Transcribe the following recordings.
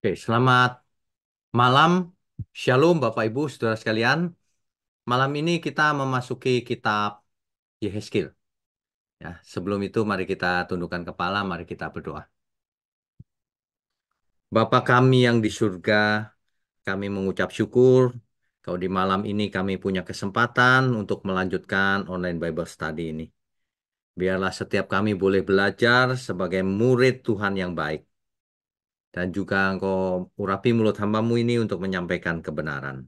Oke, selamat malam. Shalom Bapak Ibu, Saudara sekalian. Malam ini kita memasuki kitab Yehezkiel. Ya, sebelum itu mari kita tundukkan kepala, mari kita berdoa. Bapa kami yang di surga, kami mengucap syukur kalau di malam ini kami punya kesempatan untuk melanjutkan online Bible study ini. Biarlah setiap kami boleh belajar sebagai murid Tuhan yang baik. Dan juga Engkau urapi mulut hambamu ini untuk menyampaikan kebenaran.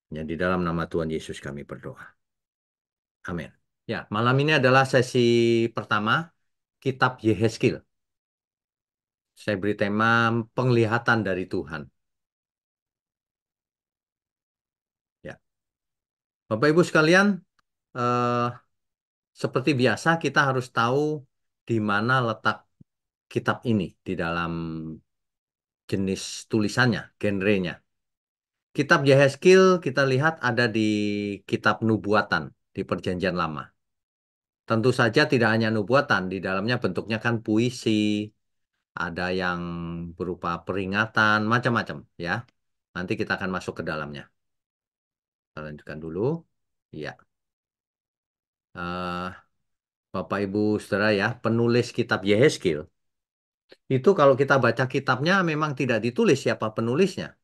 Ya, di dalam nama Tuhan Yesus kami berdoa. Amin. Ya, malam ini adalah sesi pertama Kitab Yehezkiel. Saya beri tema penglihatan dari Tuhan. Ya, Bapak Ibu sekalian, eh, seperti biasa kita harus tahu di mana letak kitab ini di dalam jenis tulisannya, genrenya. Kitab Yehezkiel kita lihat ada di kitab nubuatan di Perjanjian Lama. Tentu saja tidak hanya nubuatan, di dalamnya bentuknya kan puisi, ada yang berupa peringatan, macam-macam ya. Nanti kita akan masuk ke dalamnya. Kita lanjutkan dulu. Iya. Eh, Bapak Ibu Saudara ya, penulis kitab Yehezkiel itu kalau kita baca kitabnya memang tidak ditulis siapa penulisnya.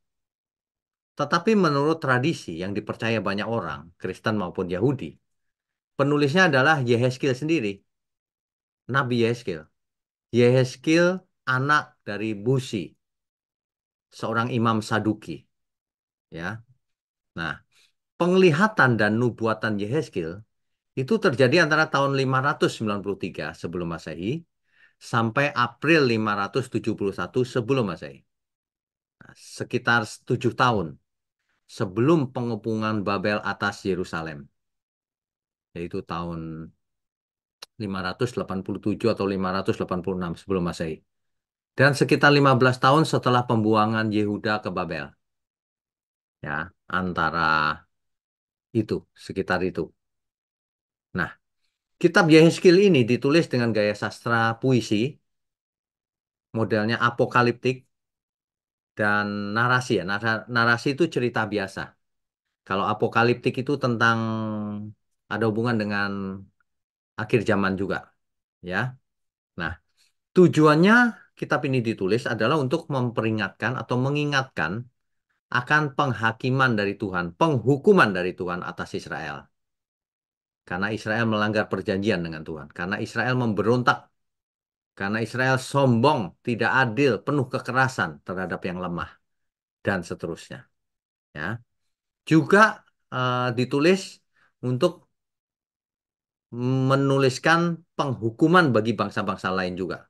Tetapi menurut tradisi yang dipercaya banyak orang, Kristen maupun Yahudi, penulisnya adalah Yehezkiel sendiri, Nabi Yehezkiel. Yehezkiel anak dari Buzi, seorang imam Saduki, ya. Nah, penglihatan dan nubuatan Yehezkiel itu terjadi antara tahun 593 sebelum Masehi sampai April 571 sebelum Masehi. Nah, sekitar 7 tahun sebelum pengepungan Babel atas Yerusalem, yaitu tahun 587 atau 586 sebelum Masehi. Dan sekitar 15 tahun setelah pembuangan Yehuda ke Babel. Ya, antara itu, sekitar itu. Nah, kitab Yehezkiel ini ditulis dengan gaya sastra puisi, modelnya apokaliptik, dan narasi ya. Narasi itu cerita biasa. Kalau apokaliptik itu tentang ada hubungan dengan akhir zaman juga, ya. Nah, tujuannya kitab ini ditulis adalah untuk memperingatkan atau mengingatkan akan penghakiman dari Tuhan, penghukuman dari Tuhan atas Israel. Karena Israel melanggar perjanjian dengan Tuhan, karena Israel memberontak, karena Israel sombong, tidak adil, penuh kekerasan terhadap yang lemah, dan seterusnya. Ya. Juga ditulis untuk menuliskan penghukuman bagi bangsa-bangsa lain juga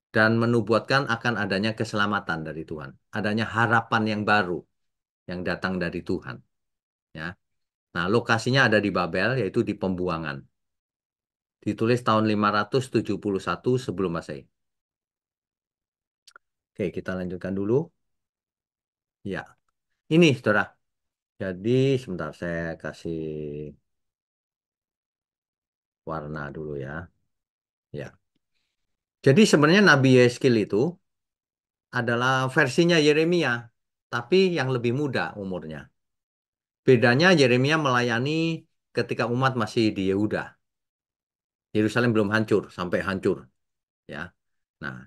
dan menubuatkan akan adanya keselamatan dari Tuhan, adanya harapan yang baru yang datang dari Tuhan, ya. Nah, lokasinya ada di Babel yaitu di pembuangan. Ditulis tahun 571 sebelum Masehi. Oke, kita lanjutkan dulu. Ya, ini Saudara. Jadi sebentar saya kasih warna dulu ya. Ya. Jadi sebenarnya Nabi Yeskil itu adalah versinya Yeremia, tapi yang lebih muda umurnya. Bedanya Yeremia melayani ketika umat masih di Yehuda. Yerusalem belum hancur, sampai hancur. Ya. Nah,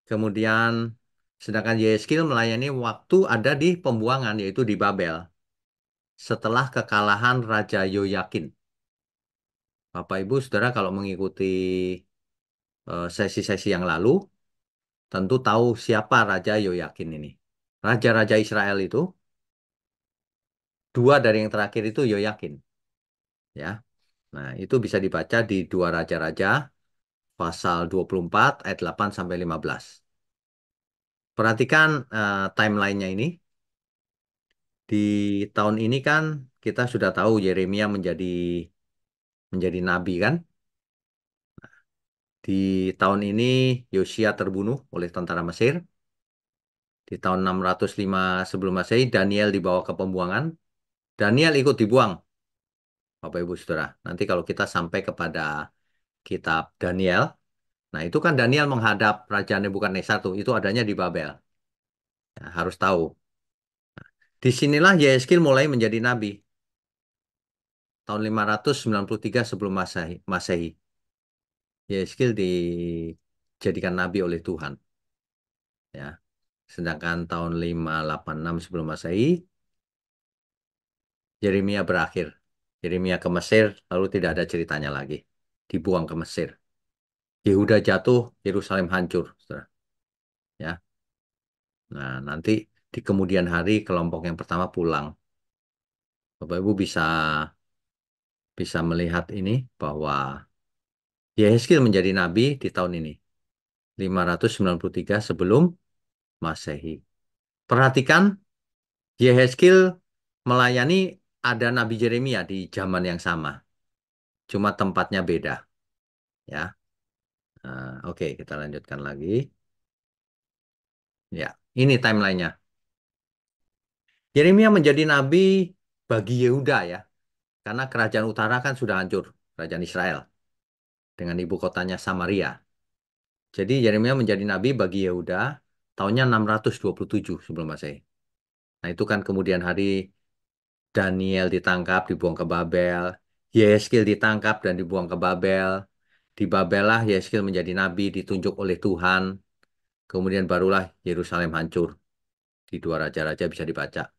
kemudian sedangkan Yeskil melayani waktu ada di pembuangan, yaitu di Babel. Setelah kekalahan Raja Yoyakin. Bapak Ibu, Saudara kalau mengikuti sesi-sesi yang lalu, tentu tahu siapa Raja Yoyakin ini. Raja-raja Israel itu, dua dari yang terakhir itu Yoyakin. Ya. Nah, itu bisa dibaca di dua Raja-Raja, pasal 24 ayat 8 sampai 15. Perhatikan timelinenya ini. Di tahun ini kan kita sudah tahu Yeremia menjadi menjadi nabi kan. Di tahun ini Yosia terbunuh oleh tentara Mesir. Di tahun 605 sebelum Masehi Daniel dibawa ke pembuangan. Daniel ikut dibuang, Bapak Ibu Saudara. Nanti kalau kita sampai kepada kitab Daniel, nah itu kan Daniel menghadap Raja Nebukadnezar tuh, itu adanya di Babel. Ya, harus tahu. Disinilah Yehezkiel mulai menjadi nabi tahun 593 sebelum Masehi. Yehezkiel dijadikan nabi oleh Tuhan, ya. Sedangkan tahun 586 sebelum Masehi Yeremia berakhir. Yeremia ke Mesir lalu tidak ada ceritanya lagi. Dibuang ke Mesir. Yehuda jatuh, Yerusalem hancur, Saudara. Ya. Nah, nanti di kemudian hari kelompok yang pertama pulang. Bapak Ibu bisa bisa melihat ini bahwa Yehezkiel menjadi nabi di tahun ini, 593 sebelum Masehi. Perhatikan, Yehezkiel melayani ada Nabi Yeremia di zaman yang sama, cuma tempatnya beda, ya. Nah, oke, kita lanjutkan lagi. Ya, ini timelinenya. Yeremia menjadi nabi bagi Yehuda, ya, karena kerajaan utara kan sudah hancur, kerajaan Israel dengan ibu kotanya Samaria. Jadi Yeremia menjadi nabi bagi Yehuda tahunnya 627 sebelum Masehi. Nah, itu kan kemudian hari Daniel ditangkap, dibuang ke Babel. Yehezkiel ditangkap dan dibuang ke Babel. Di Babel lah Yehezkiel menjadi nabi, ditunjuk oleh Tuhan. Kemudian barulah Yerusalem hancur. Di dua raja-raja bisa dibaca.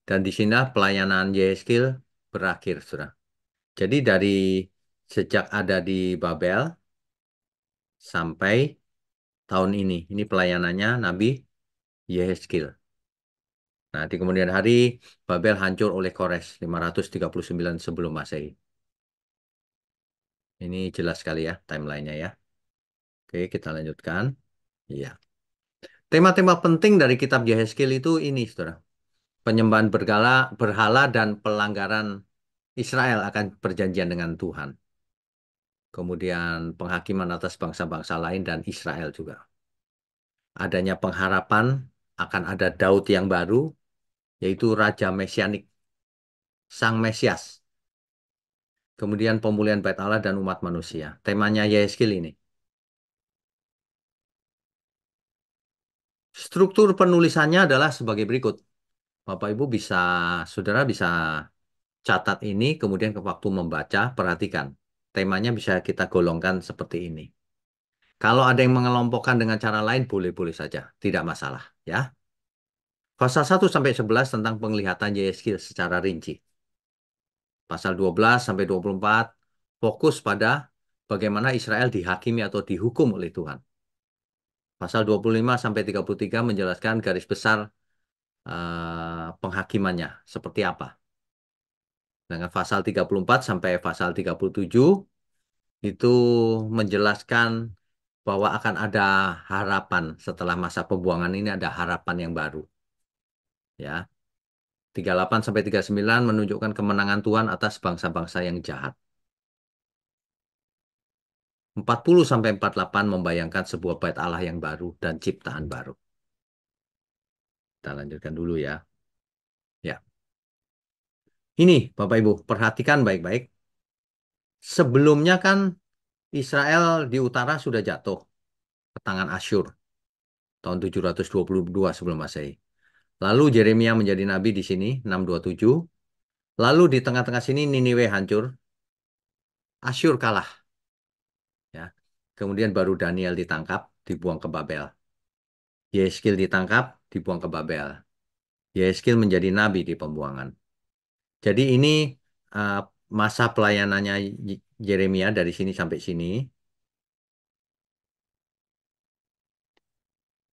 Dan di sini pelayanan Yehezkiel berakhir, Saudara. Jadi dari sejak ada di Babel sampai tahun ini pelayanannya Nabi Yehezkiel. Nah, di kemudian hari Babel hancur oleh Kores 539 sebelum Masehi. Ini jelas sekali ya timelinenya ya. Oke, kita lanjutkan. Iya. Tema-tema penting dari kitab Yehezkiel itu ini, Saudara. Penyembahan berhala dan pelanggaran Israel akan perjanjian dengan Tuhan. Kemudian penghakiman atas bangsa-bangsa lain dan Israel juga. Adanya pengharapan akan ada Daud yang baru, yaitu Raja Mesianik, Sang Mesias. Kemudian pemulihan bait Allah dan umat manusia. Temanya Yehezkiel ini. Struktur penulisannya adalah sebagai berikut. Bapak Ibu bisa, Saudara bisa catat ini, kemudian ke waktu membaca, perhatikan. Temanya bisa kita golongkan seperti ini. Kalau ada yang mengelompokkan dengan cara lain, boleh-boleh saja. Tidak masalah, ya. Pasal 1 sampai 11 tentang penglihatan Yehezkiel secara rinci. Pasal 12 sampai 24 fokus pada bagaimana Israel dihakimi atau dihukum oleh Tuhan. Pasal 25 sampai 33 menjelaskan garis besar penghakimannya seperti apa. Dengan pasal 34 sampai pasal 37 itu menjelaskan bahwa akan ada harapan setelah masa pembuangan ini ada harapan yang baru. Ya, 38 sampai 39 menunjukkan kemenangan Tuhan atas bangsa-bangsa yang jahat. 40 sampai 48 membayangkan sebuah bait Allah yang baru dan ciptaan baru. Kita lanjutkan dulu ya. Ya. Ini Bapak Ibu, perhatikan baik-baik. Sebelumnya kan Israel di utara sudah jatuh ke tangan Asyur tahun 722 sebelum Masehi. Lalu Yeremia menjadi nabi di sini 627. Lalu di tengah-tengah sini Niniwe hancur, Asyur kalah, ya. Kemudian baru Daniel ditangkap, dibuang ke Babel. Yehezkiel ditangkap, dibuang ke Babel. Yehezkiel menjadi nabi di pembuangan. Jadi ini uh, masa pelayanannya Yeremia dari sini sampai sini.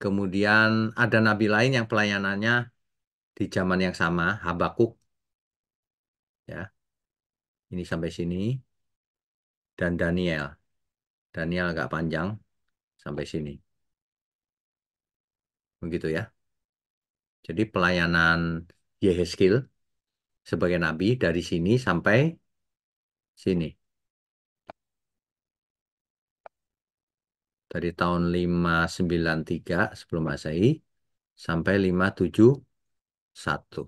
Kemudian ada nabi lain yang pelayanannya di zaman yang sama, Habakuk, ya. Ini sampai sini dan Daniel. Daniel agak panjang sampai sini. Begitu ya. Jadi pelayanan Yehezkiel sebagai nabi dari sini sampai sini. Dari tahun 593 sebelum Masehi sampai 571.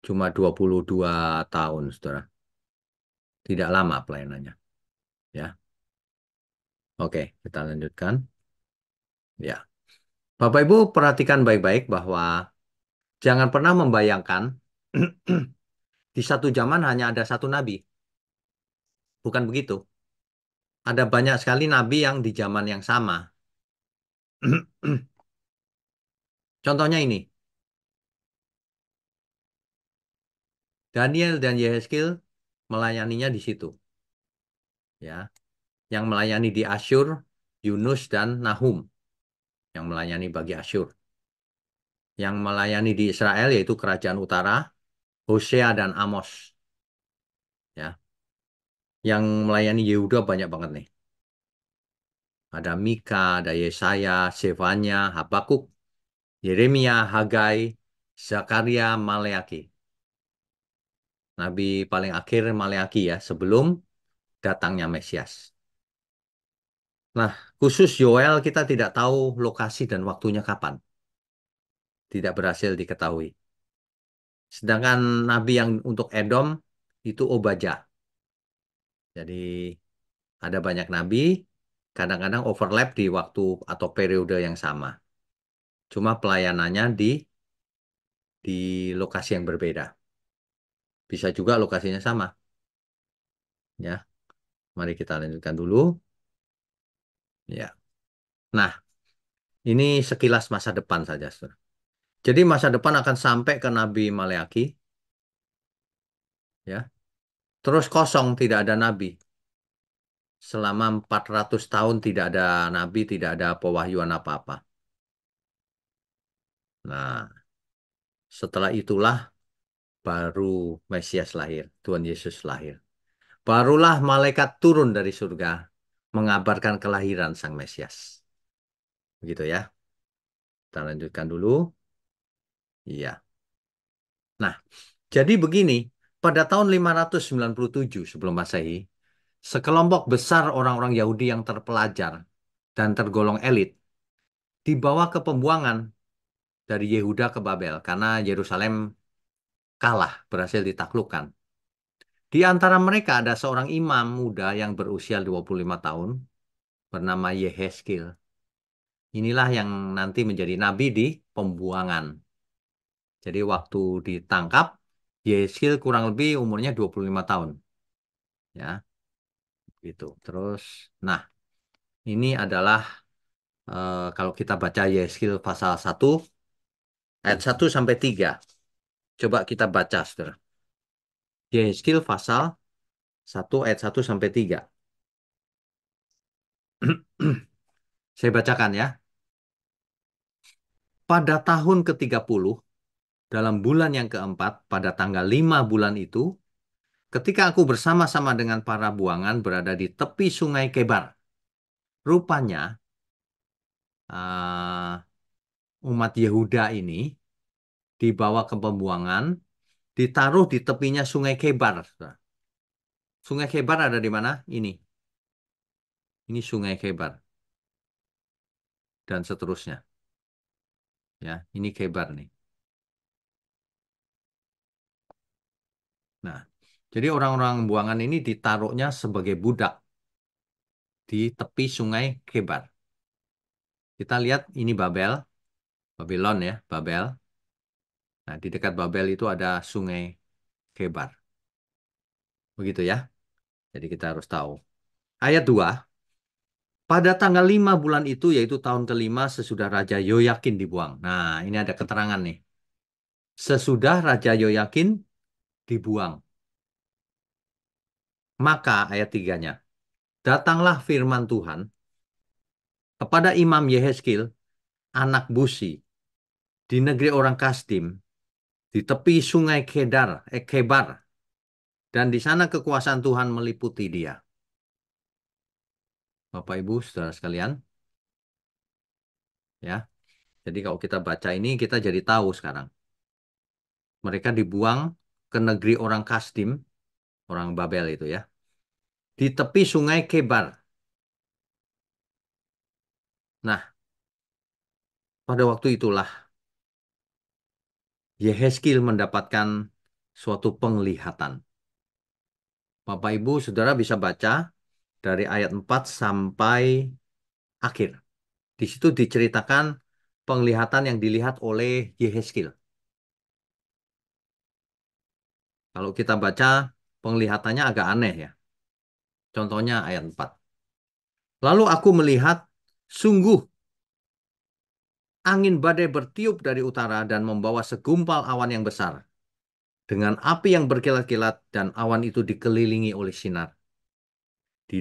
Cuma 22 tahun, Saudara. Tidak lama pelayanannya, ya. Oke, kita lanjutkan. Ya. Bapak Ibu perhatikan baik-baik bahwa jangan pernah membayangkan di satu zaman hanya ada satu nabi. Bukan begitu. Ada banyak sekali nabi yang di zaman yang sama. Contohnya ini, Daniel dan Yehezkiel melayaninya di situ, ya. Yang melayani di Asyur, Yunus dan Nahum yang melayani bagi Asyur. Yang melayani di Israel yaitu Kerajaan Utara, Hosea dan Amos, ya. Yang melayani Yehuda banyak banget nih. Ada Mika, ada Yesaya, Zefanya, Habakuk, Yeremia, Hagai, Zakaria, Maleaki. Nabi paling akhir Maleaki ya, sebelum datangnya Mesias. Nah, khusus Yoel kita tidak tahu lokasi dan waktunya kapan. Tidak berhasil diketahui. Sedangkan nabi yang untuk Edom itu Obadja. Jadi ada banyak nabi, kadang-kadang overlap di waktu atau periode yang sama. Cuma pelayanannya di lokasi yang berbeda. Bisa juga lokasinya sama, ya. Mari kita lanjutkan dulu. Ya. Nah, ini sekilas masa depan saja, Saudara. Jadi masa depan akan sampai ke Nabi Maleaki, ya. Terus kosong, tidak ada nabi. Selama 400 tahun tidak ada nabi, tidak ada pewahyuan apa-apa. Nah, setelah itulah baru Mesias lahir, Tuhan Yesus lahir. Barulah malaikat turun dari surga mengabarkan kelahiran Sang Mesias. Begitu ya. Kita lanjutkan dulu. Iya. Nah, jadi begini, pada tahun 597 sebelum Masehi, sekelompok besar orang-orang Yahudi yang terpelajar dan tergolong elit dibawa ke pembuangan dari Yehuda ke Babel karena Yerusalem kalah, berhasil ditaklukkan. Di antara mereka ada seorang imam muda yang berusia 25 tahun bernama Yehezkiel. Inilah yang nanti menjadi nabi di pembuangan. Jadi waktu ditangkap, Yehezkiel kurang lebih umurnya 25 tahun. Ya, gitu. Terus, nah ini adalah kalau kita baca Yehezkiel pasal 1, ayat 1 sampai 3. Coba kita baca, saudara. Yehezkiel pasal 1 ayat 1 sampai 3. Saya bacakan ya. Pada tahun ke-30, dalam bulan yang keempat, pada tanggal 5 bulan itu, ketika aku bersama-sama dengan para buangan berada di tepi sungai Kebar. Rupanya, eh, umat Yehuda ini dibawa ke pembuangan, ditaruh di tepinya sungai Kebar. Saudara. Sungai Kebar ada di mana? Ini. Ini sungai Kebar. Dan seterusnya. Ya, ini Kebar nih. Nah, jadi orang-orang buangan ini ditaruhnya sebagai budak di tepi sungai Kebar. Kita lihat ini Babel, Babylon ya, Babel. Nah, di dekat Babel itu ada sungai Kebar. Begitu ya. Jadi kita harus tahu. Ayat 2. Pada tanggal 5 bulan itu, yaitu tahun kelima sesudah Raja Yoyakin dibuang. Nah, ini ada keterangan nih. Sesudah Raja Yoyakin dibuang. Maka ayat 3-nya. Datanglah firman Tuhan kepada Imam Yehezkiel, anak Busi, di negeri orang Kasdim, di tepi sungai Kebar, dan di sana kekuasaan Tuhan meliputi dia. Bapak Ibu, saudara sekalian, ya. Jadi kalau kita baca ini, kita jadi tahu sekarang. Mereka dibuang ke negeri orang Kasdim, orang Babel itu ya, di tepi sungai Kebar. Nah, pada waktu itulah Yehezkiel mendapatkan suatu penglihatan. Bapak Ibu, Saudara bisa baca dari ayat 4 sampai akhir. Di situ diceritakan penglihatan yang dilihat oleh Yehezkiel. Kalau kita baca, penglihatannya agak aneh ya. Contohnya ayat 4. Lalu aku melihat, sungguh angin badai bertiup dari utara dan membawa segumpal awan yang besar, dengan api yang berkilat-kilat dan awan itu dikelilingi oleh sinar. Di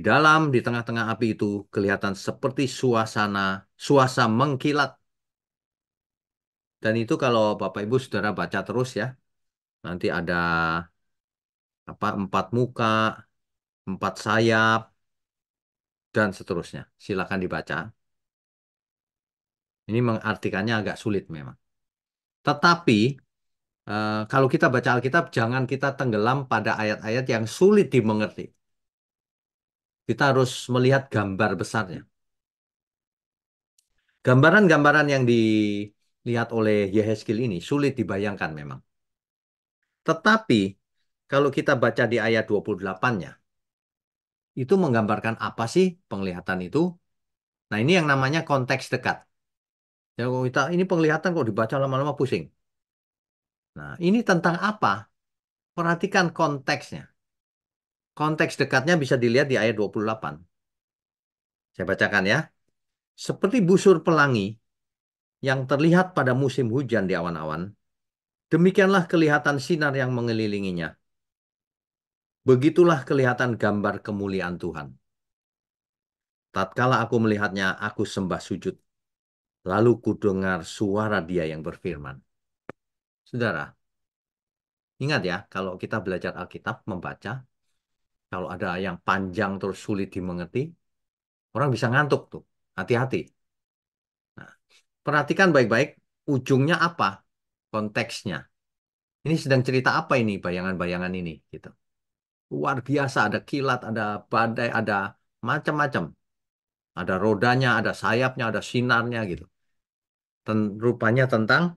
tengah-tengah api itu, kelihatan seperti suasana mengkilat. Dan itu kalau Bapak Ibu Saudara baca terus ya, nanti ada apa 4 muka, 4 sayap, dan seterusnya. Silakan dibaca. Ini mengartikannya agak sulit memang. Tetapi kalau kita baca Alkitab, jangan kita tenggelam pada ayat-ayat yang sulit dimengerti. Kita harus melihat gambar besarnya. Gambaran-gambaran yang dilihat oleh Yehezkiel ini sulit dibayangkan memang. Tetapi kalau kita baca di ayat 28-nya, itu menggambarkan apa sih penglihatan itu? Nah, ini yang namanya konteks dekat. Ya, kalau kita ini penglihatan kok dibaca lama-lama pusing. Nah, ini tentang apa? Perhatikan konteksnya. Konteks dekatnya bisa dilihat di ayat 28. Saya bacakan ya. Seperti busur pelangi yang terlihat pada musim hujan di awan-awan, demikianlah kelihatan sinar yang mengelilinginya. Begitulah kelihatan gambar kemuliaan Tuhan. Tatkala aku melihatnya, aku sembah sujud. Lalu kudengar suara Dia yang berfirman. Saudara, ingat ya, kalau kita belajar Alkitab, membaca, kalau ada yang panjang terus sulit dimengerti, orang bisa ngantuk tuh. Hati-hati. Nah, perhatikan baik-baik, ujungnya apa? Konteksnya. Ini sedang cerita apa ini, bayangan-bayangan ini, gitu. Luar biasa, ada kilat, ada badai, ada macam-macam. Ada rodanya, ada sayapnya, ada sinarnya, gitu. Rupanya tentang,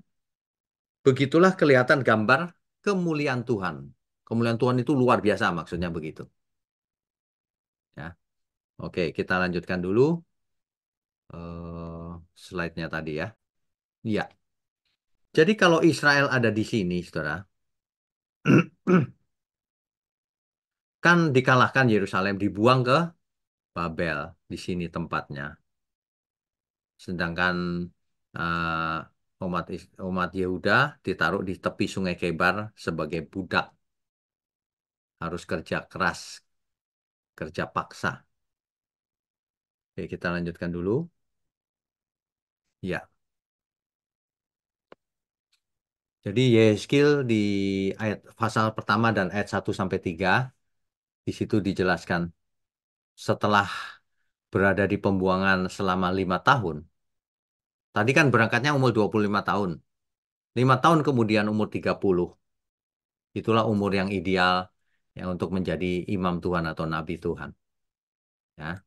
begitulah kelihatan gambar kemuliaan Tuhan. Kemuliaan Tuhan itu luar biasa, maksudnya begitu. Ya, oke, kita lanjutkan dulu slide-nya tadi ya. Iya. Jadi kalau Israel ada di sini, saudara, kan dikalahkan Yerusalem, dibuang ke Babel. Di sini tempatnya. Sedangkan umat Yehuda ditaruh di tepi Sungai Kebar sebagai budak. Harus kerja keras, kerja paksa. Oke, kita lanjutkan dulu. Ya, jadi Yehezkiel di ayat pasal pertama dan ayat 1 sampai 3 di situ dijelaskan setelah berada di pembuangan selama 5 tahun. Tadi kan berangkatnya umur 25 tahun. 5 tahun kemudian umur 30. Itulah umur yang ideal ya, untuk menjadi imam Tuhan atau nabi Tuhan. Ya.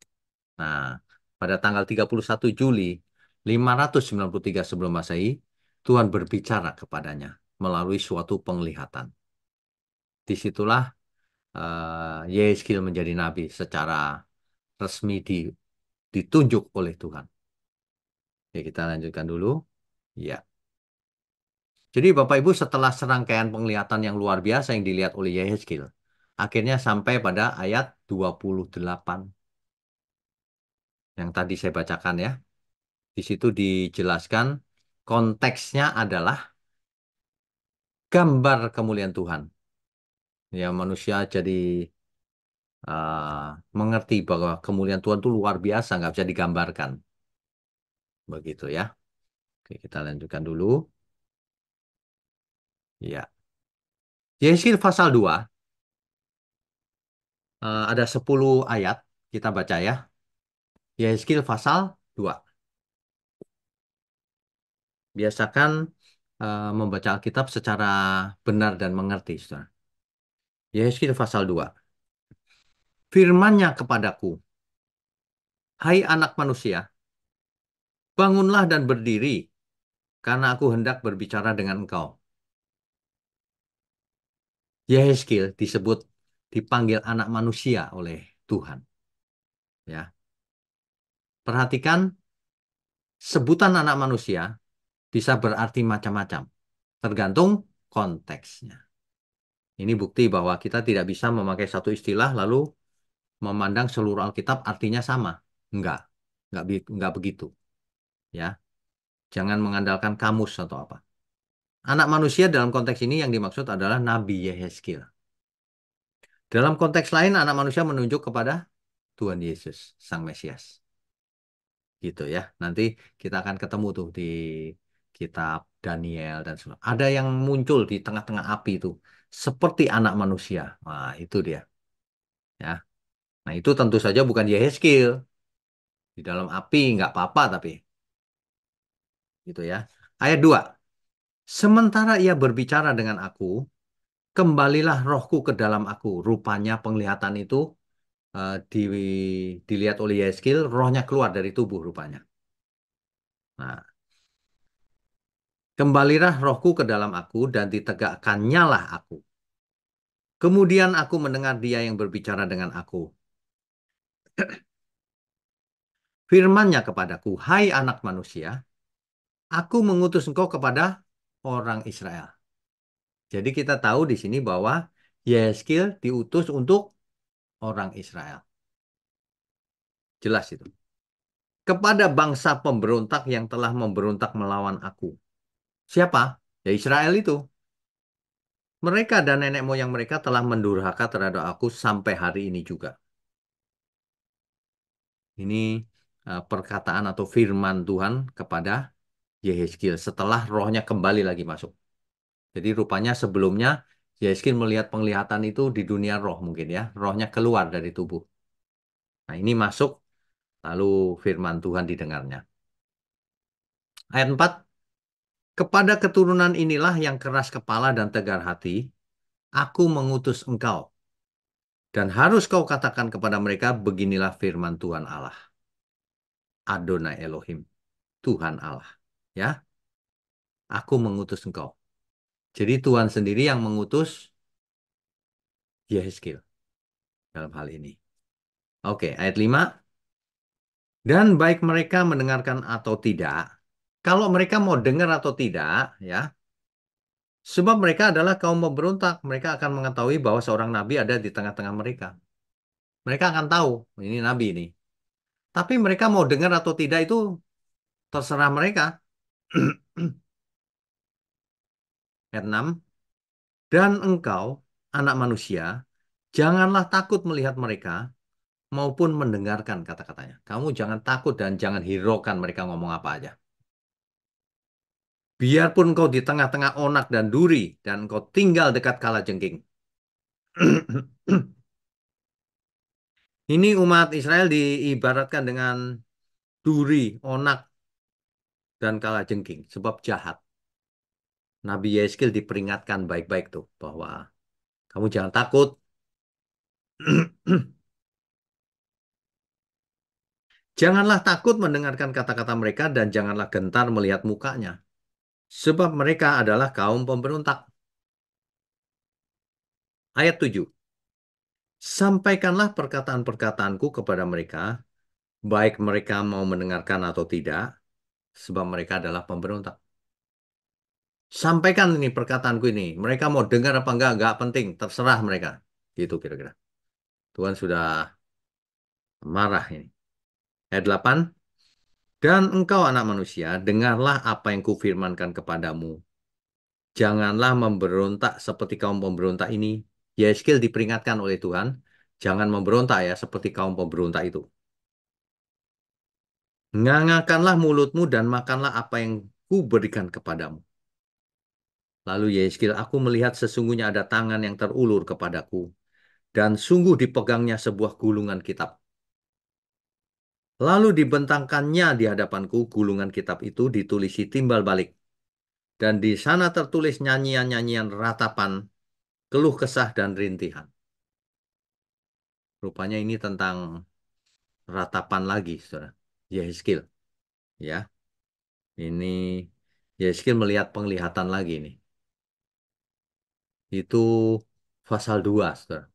Nah, pada tanggal 31 Juli 593 sebelum Masehi, Tuhan berbicara kepadanya melalui suatu penglihatan. Disitulah Yehezkiel menjadi nabi secara resmi ditunjuk oleh Tuhan. Oke, kita lanjutkan dulu. Ya. Jadi Bapak Ibu setelah serangkaian penglihatan yang luar biasa yang dilihat oleh Yehezkiel, akhirnya sampai pada ayat 28 yang tadi saya bacakan ya. Di situ dijelaskan konteksnya adalah gambar kemuliaan Tuhan. Ya manusia jadi mengerti bahwa kemuliaan Tuhan itu luar biasa, nggak bisa digambarkan. Begitu ya. Oke, kita lanjutkan dulu. Ya. Yesaya pasal 2 ada 10 ayat kita baca ya. Yesaya pasal 2. Biasakan membaca Alkitab secara benar dan mengerti, Saudara. Yesaya pasal 2. Firman-Nya kepadaku, hai anak manusia, bangunlah dan berdiri, karena aku hendak berbicara dengan engkau. Yehezkiel disebut dipanggil anak manusia oleh Tuhan. Ya, perhatikan sebutan anak manusia. bisa berarti macam-macam, tergantung konteksnya. Ini bukti bahwa kita tidak bisa memakai satu istilah lalu memandang seluruh Alkitab artinya sama. Enggak, enggak begitu. Ya, jangan mengandalkan kamus atau apa. Anak manusia dalam konteks ini yang dimaksud adalah Nabi Yehezkiel. Dalam konteks lain, anak manusia menunjuk kepada Tuhan Yesus, Sang Mesias. Gitu ya. Nanti kita akan ketemu tuh di kitab Daniel dan sebagainya. Ada yang muncul di tengah-tengah api itu. Seperti anak manusia. Nah, itu dia. Ya. Nah, itu tentu saja bukan Yehezkiel. Di dalam api nggak apa-apa tapi. Gitu ya. Ayat 2. Sementara ia berbicara dengan aku, kembalilah rohku ke dalam aku. Rupanya penglihatan itu dilihat oleh Yehezkiel, rohnya keluar dari tubuh rupanya. Nah, kembalilah rohku ke dalam aku dan ditegakkannya aku. Kemudian aku mendengar dia yang berbicara dengan aku. Firman-Nya kepadaku, hai anak manusia, aku mengutus engkau kepada orang Israel. Jadi kita tahu di sini bahwa Yehezkiel diutus untuk orang Israel. Jelas itu. Kepada bangsa pemberontak yang telah memberontak melawan aku. Siapa? Ya Israel itu. Mereka dan nenek moyang mereka telah mendurhaka terhadap aku sampai hari ini juga. Ini perkataan atau firman Tuhan kepada Yehezkiel setelah rohnya kembali lagi masuk. Jadi rupanya sebelumnya Yehezkiel melihat penglihatan itu di dunia roh mungkin ya. Rohnya keluar dari tubuh. Nah ini masuk lalu firman Tuhan didengarnya. Ayat 4. Kepada keturunan inilah yang keras kepala dan tegar hati, aku mengutus engkau. Dan harus kau katakan kepada mereka, beginilah firman Tuhan Allah. Adonai Elohim. Tuhan Allah. Ya, aku mengutus engkau. Jadi Tuhan sendiri yang mengutus Yehezkiel dalam hal ini. Oke, ayat 5. Dan baik mereka mendengarkan atau tidak, kalau mereka mau dengar atau tidak, ya, sebab mereka adalah kaum pemberontak, mereka akan mengetahui bahwa seorang nabi ada di tengah-tengah mereka. Mereka akan tahu, ini nabi ini. Tapi mereka mau dengar atau tidak itu terserah mereka. Ayat 6. Dan engkau, anak manusia, janganlah takut melihat mereka maupun mendengarkan kata-katanya. Kamu jangan takut dan jangan hiraukan mereka ngomong apa aja. Biarpun kau di tengah-tengah onak dan duri, dan kau tinggal dekat kalajengking. Ini umat Israel diibaratkan dengan duri, onak, dan kalajengking. Sebab jahat. Nabi Yeskil diperingatkan baik-baik tuh. Bahwa kamu jangan takut. Janganlah takut mendengarkan kata-kata mereka dan janganlah gentar melihat mukanya. Sebab mereka adalah kaum pemberontak. Ayat 7. Sampaikanlah perkataan-perkataanku kepada mereka, baik mereka mau mendengarkan atau tidak, sebab mereka adalah pemberontak. Sampaikan ini perkataanku ini. Mereka mau dengar apa enggak penting. Terserah mereka. Gitu kira-kira. Tuhan sudah marah ini. Ayat 8. Dan engkau anak manusia, dengarlah apa yang kufirmankan kepadamu. Janganlah memberontak seperti kaum pemberontak ini. Yeskil diperingatkan oleh Tuhan. Jangan memberontak ya, seperti kaum pemberontak itu. Ngangakanlah mulutmu dan makanlah apa yang kuberikan kepadamu. Lalu Yeskil, aku melihat sesungguhnya ada tangan yang terulur kepadaku. Dan sungguh dipegangnya sebuah gulungan kitab. Lalu dibentangkannya di hadapanku gulungan kitab itu ditulisi timbal balik. Dan di sana tertulis nyanyian-nyanyian ratapan, keluh kesah dan rintihan. Rupanya ini tentang ratapan lagi, saudara. Yehezkiel, ya. Ini Yehezkiel melihat penglihatan lagi nih. Itu pasal 2, saudara.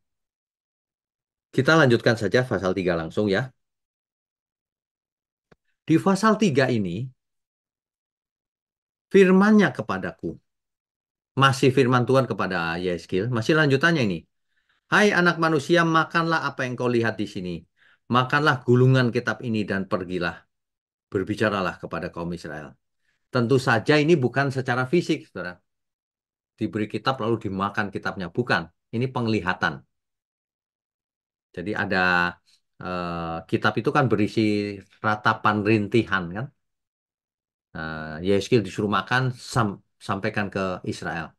Kita lanjutkan saja pasal 3 langsung ya. Di pasal 3 ini, firman-Nya kepadaku. Masih firman Tuhan kepada Yeskil. Masih lanjutannya ini. Hai anak manusia, makanlah apa yang kau lihat di sini. Makanlah gulungan kitab ini dan pergilah. Berbicaralah kepada kaum Israel. Tentu saja ini bukan secara fisik, saudara. Diberi kitab lalu dimakan kitabnya. Bukan. Ini penglihatan. Jadi ada kitab itu kan berisi ratapan rintihan kan. Yeskil disuruh makan, sampaikan ke Israel.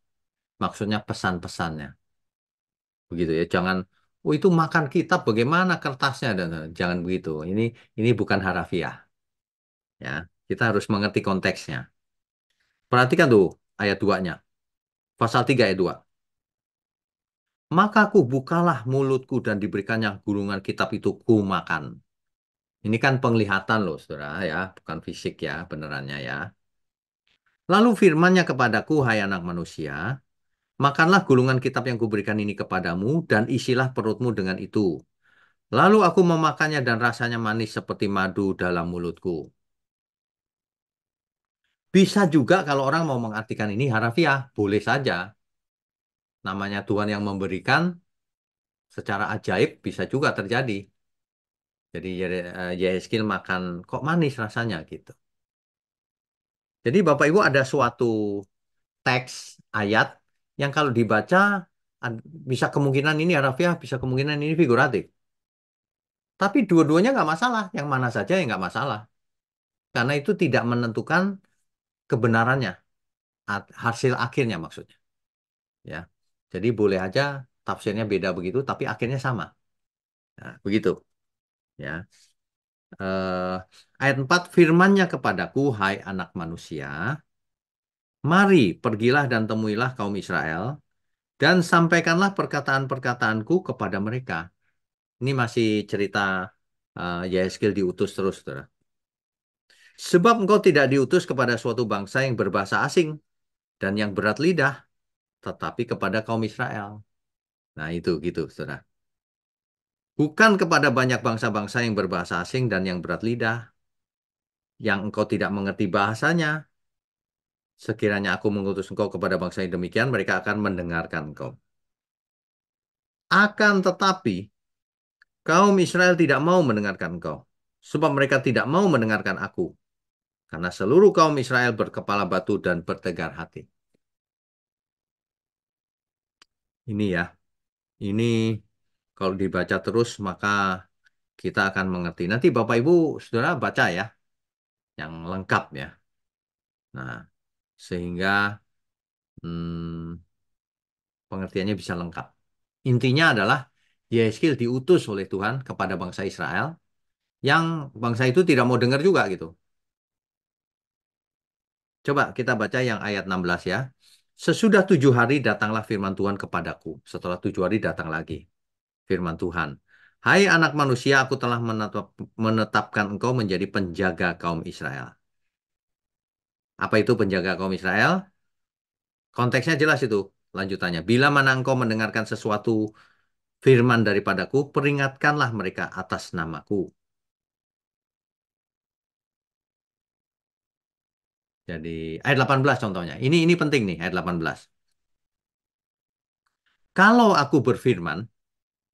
Maksudnya pesan-pesannya. Begitu ya. Jangan, oh itu makan kitab bagaimana kertasnya dan jangan begitu. Ini bukan harafiah ya. Kita harus mengerti konteksnya. Perhatikan tuh ayat 2-nya. Pasal 3 ayat 2. Maka ku bukalah mulutku dan diberikannya gulungan kitab itu ku makan. Ini kan penglihatan loh, saudara ya, bukan fisik ya, benerannya ya. Lalu firman-Nya kepadaku, hai anak manusia, makanlah gulungan kitab yang kuberikan ini kepadamu dan isilah perutmu dengan itu. Lalu aku memakannya dan rasanya manis seperti madu dalam mulutku. Bisa juga kalau orang mau mengartikan ini harafiah, boleh saja. Namanya Tuhan yang memberikan secara ajaib bisa juga terjadi. Jadi Yehezkiel makan kok manis rasanya gitu. Jadi Bapak Ibu ada suatu teks ayat yang kalau dibaca bisa kemungkinan ini harafiah, bisa kemungkinan ini figuratif. Tapi dua-duanya nggak masalah. Yang mana saja yang nggak masalah. Karena itu tidak menentukan kebenarannya, hasil akhirnya maksudnya. Ya, jadi boleh aja tafsirnya beda begitu, tapi akhirnya sama. Nah, begitu. Ya, ayat 4, firman-Nya kepadaku, hai anak manusia, mari pergilah dan temuilah kaum Israel dan sampaikanlah perkataan-perkataanku kepada mereka. Ini masih cerita Yehezkiel diutus terus, saudara. Sebab engkau tidak diutus kepada suatu bangsa yang berbahasa asing dan yang berat lidah, tetapi kepada kaum Israel. Nah, itu gitu, saudara. Bukan kepada banyak bangsa-bangsa yang berbahasa asing dan yang berat lidah, yang engkau tidak mengerti bahasanya. Sekiranya aku mengutus engkau kepada bangsa yang demikian, mereka akan mendengarkan engkau. Akan tetapi, kaum Israel tidak mau mendengarkan engkau. Sebab mereka tidak mau mendengarkan aku. Karena seluruh kaum Israel berkepala batu dan bertegar hati. Ini ya, ini kalau dibaca terus maka kita akan mengerti. Nanti Bapak Ibu Saudara baca ya, yang lengkap ya. Nah, sehingga hmm, pengertiannya bisa lengkap. Intinya adalah Yehezkiel diutus oleh Tuhan kepada bangsa Israel yang bangsa itu tidak mau dengar juga gitu. Coba kita baca yang ayat 16 ya. Sesudah 7 hari datanglah firman Tuhan kepadaku. Setelah 7 hari datang lagi firman Tuhan. Hai anak manusia, aku telah menetapkan engkau menjadi penjaga kaum Israel. Apa itu penjaga kaum Israel? Konteksnya jelas itu. Lanjutannya. Bila mana engkau mendengarkan sesuatu firman daripadaku, peringatkanlah mereka atas namaku. Jadi ayat 18 contohnya. Ini penting nih ayat 18. Kalau aku berfirman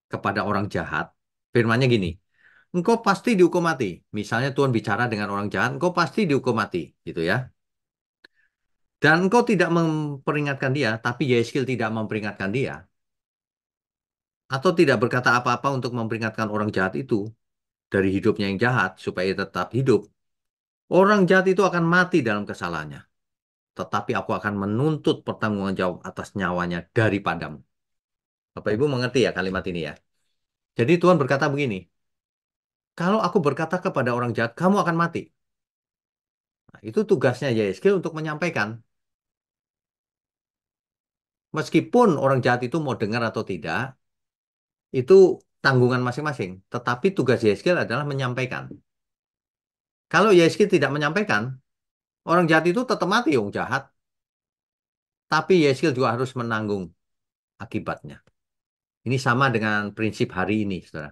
kepada orang jahat, firmannya gini, engkau pasti dihukum mati. Misalnya Tuhan bicara dengan orang jahat, engkau pasti dihukum mati, gitu ya. Dan engkau tidak memperingatkan dia, tapi Yeskil tidak memperingatkan dia, atau tidak berkata apa-apa untuk memperingatkan orang jahat itu dari hidupnya yang jahat supaya ia tetap hidup. Orang jahat itu akan mati dalam kesalahannya, tetapi aku akan menuntut pertanggungan jawab atas nyawanya daripadamu. Bapak Ibu mengerti ya kalimat ini ya. Jadi Tuhan berkata begini, kalau aku berkata kepada orang jahat, kamu akan mati. Nah, itu tugasnya Yeskil untuk menyampaikan. Meskipun orang jahat itu mau dengar atau tidak, itu tanggungan masing-masing. Tetapi tugas Yeskil adalah menyampaikan. Kalau Yeskil tidak menyampaikan, orang jahat itu tetap mati, orang jahat. Tapi Yeskil juga harus menanggung akibatnya. Ini sama dengan prinsip hari ini, saudara.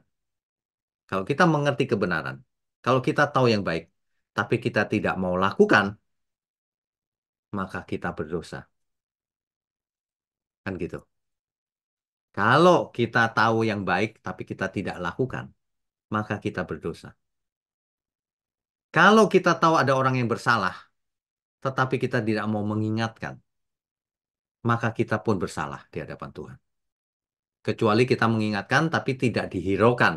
Kalau kita mengerti kebenaran, kalau kita tahu yang baik, tapi kita tidak mau lakukan, maka kita berdosa. Kan gitu. Kalau kita tahu yang baik tapi kita tidak lakukan, maka kita berdosa. Kalau kita tahu ada orang yang bersalah, tetapi kita tidak mau mengingatkan, maka kita pun bersalah di hadapan Tuhan. Kecuali kita mengingatkan tapi tidak dihiraukan.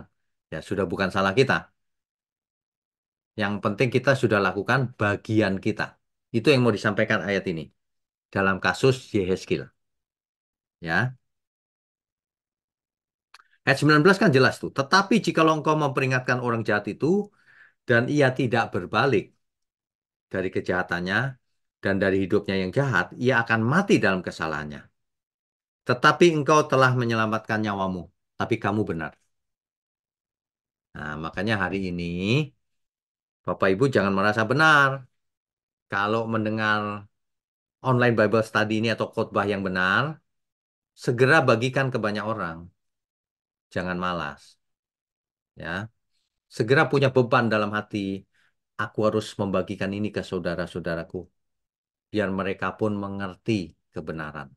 Ya sudah bukan salah kita. Yang penting kita sudah lakukan bagian kita. Itu yang mau disampaikan ayat ini. Dalam kasus Yehezkiel. Ya. Ayat 19 kan jelas tuh. Tetapi jikalau engkau memperingatkan orang jahat itu, dan ia tidak berbalik dari kejahatannya, dan dari hidupnya yang jahat, ia akan mati dalam kesalahannya. Tetapi engkau telah menyelamatkan nyawamu. Tapi kamu benar. Nah, makanya hari ini, Bapak Ibu jangan merasa benar. Kalau mendengar online Bible study ini atau khotbah yang benar, segera bagikan ke banyak orang. Jangan malas. Ya, segera punya beban dalam hati. Aku harus membagikan ini ke saudara-saudaraku, biar mereka pun mengerti kebenaran.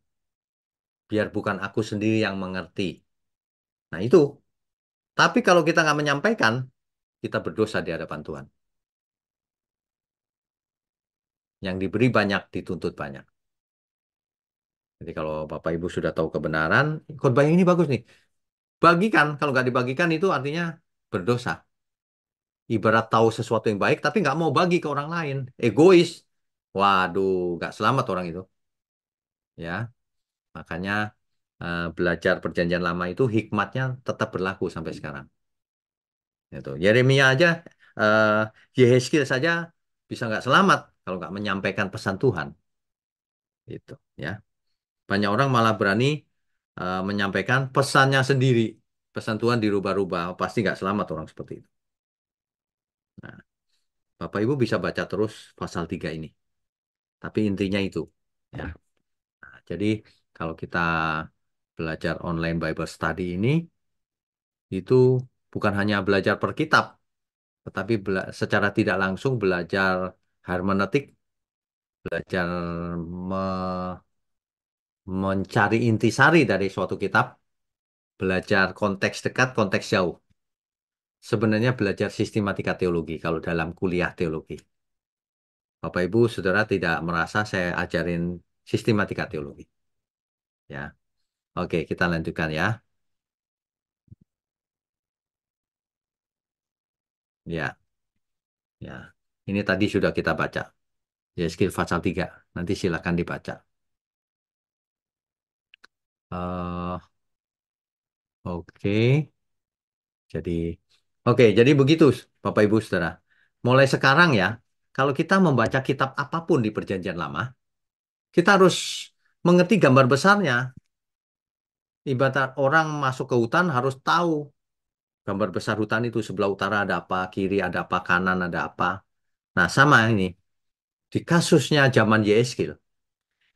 Biar bukan aku sendiri yang mengerti. Nah itu. Tapi kalau kita nggak menyampaikan, kita berdosa di hadapan Tuhan. Yang diberi banyak, dituntut banyak. Jadi kalau Bapak Ibu sudah tahu kebenaran, khotbah yang ini bagus nih. Bagikan. Kalau nggak dibagikan itu artinya berdosa. Ibarat tahu sesuatu yang baik, tapi nggak mau bagi ke orang lain. Egois. Waduh, nggak selamat orang itu. Ya, makanya belajar perjanjian lama itu hikmatnya tetap berlaku sampai sekarang. Itu. Yeremia aja, eh, Yehezkiel saja bisa nggak selamat kalau nggak menyampaikan pesan Tuhan. Itu, ya. Banyak orang malah berani menyampaikan pesannya sendiri. Pesan Tuhan dirubah-rubah, pasti nggak selamat orang seperti itu. Nah, Bapak Ibu bisa baca terus pasal 3 ini. Tapi intinya itu. Ya. Nah, jadi kalau kita belajar online Bible study ini, itu bukan hanya belajar per kitab, tetapi secara tidak langsung belajar hermeneutik, belajar mencari intisari dari suatu kitab, belajar konteks dekat, konteks jauh. Sebenarnya belajar sistematika teologi kalau dalam kuliah teologi. Bapak Ibu, Saudara tidak merasa saya ajarin sistematika teologi. Ya, oke kita lanjutkan ya. Ya, ya. Ini tadi sudah kita baca. Yeskil pasal 3. Nanti silakan dibaca. Eh, oke. Jadi, jadi begitu Bapak Ibu Saudara. Mulai sekarang ya, kalau kita membaca kitab apapun di Perjanjian Lama, kita harus mengerti gambar besarnya. Ibarat orang masuk ke hutan harus tahu gambar besar hutan itu sebelah utara ada apa, kiri ada apa, kanan ada apa. Nah, sama ini. Di kasusnya zaman Yeskil.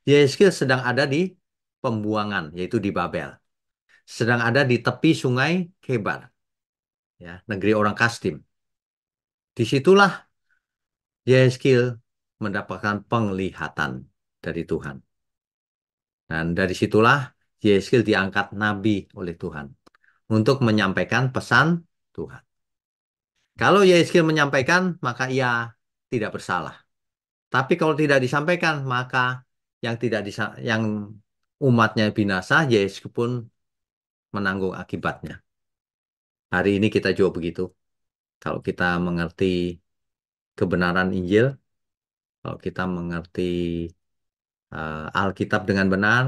Yeskil sedang ada di pembuangan, yaitu di Babel. Sedang ada di tepi sungai Kebar, ya, negeri orang Kasdim. Disitulah Yeskil mendapatkan penglihatan dari Tuhan. Dan dari situlah Yeskil diangkat nabi oleh Tuhan untuk menyampaikan pesan Tuhan. Kalau Yeskil menyampaikan, maka ia tidak bersalah. Tapi kalau tidak disampaikan, maka yang umatnya binasa, Yeskil pun menanggung akibatnya. Hari ini kita juga begitu. Kalau kita mengerti kebenaran Injil, kalau kita mengerti Alkitab dengan benar,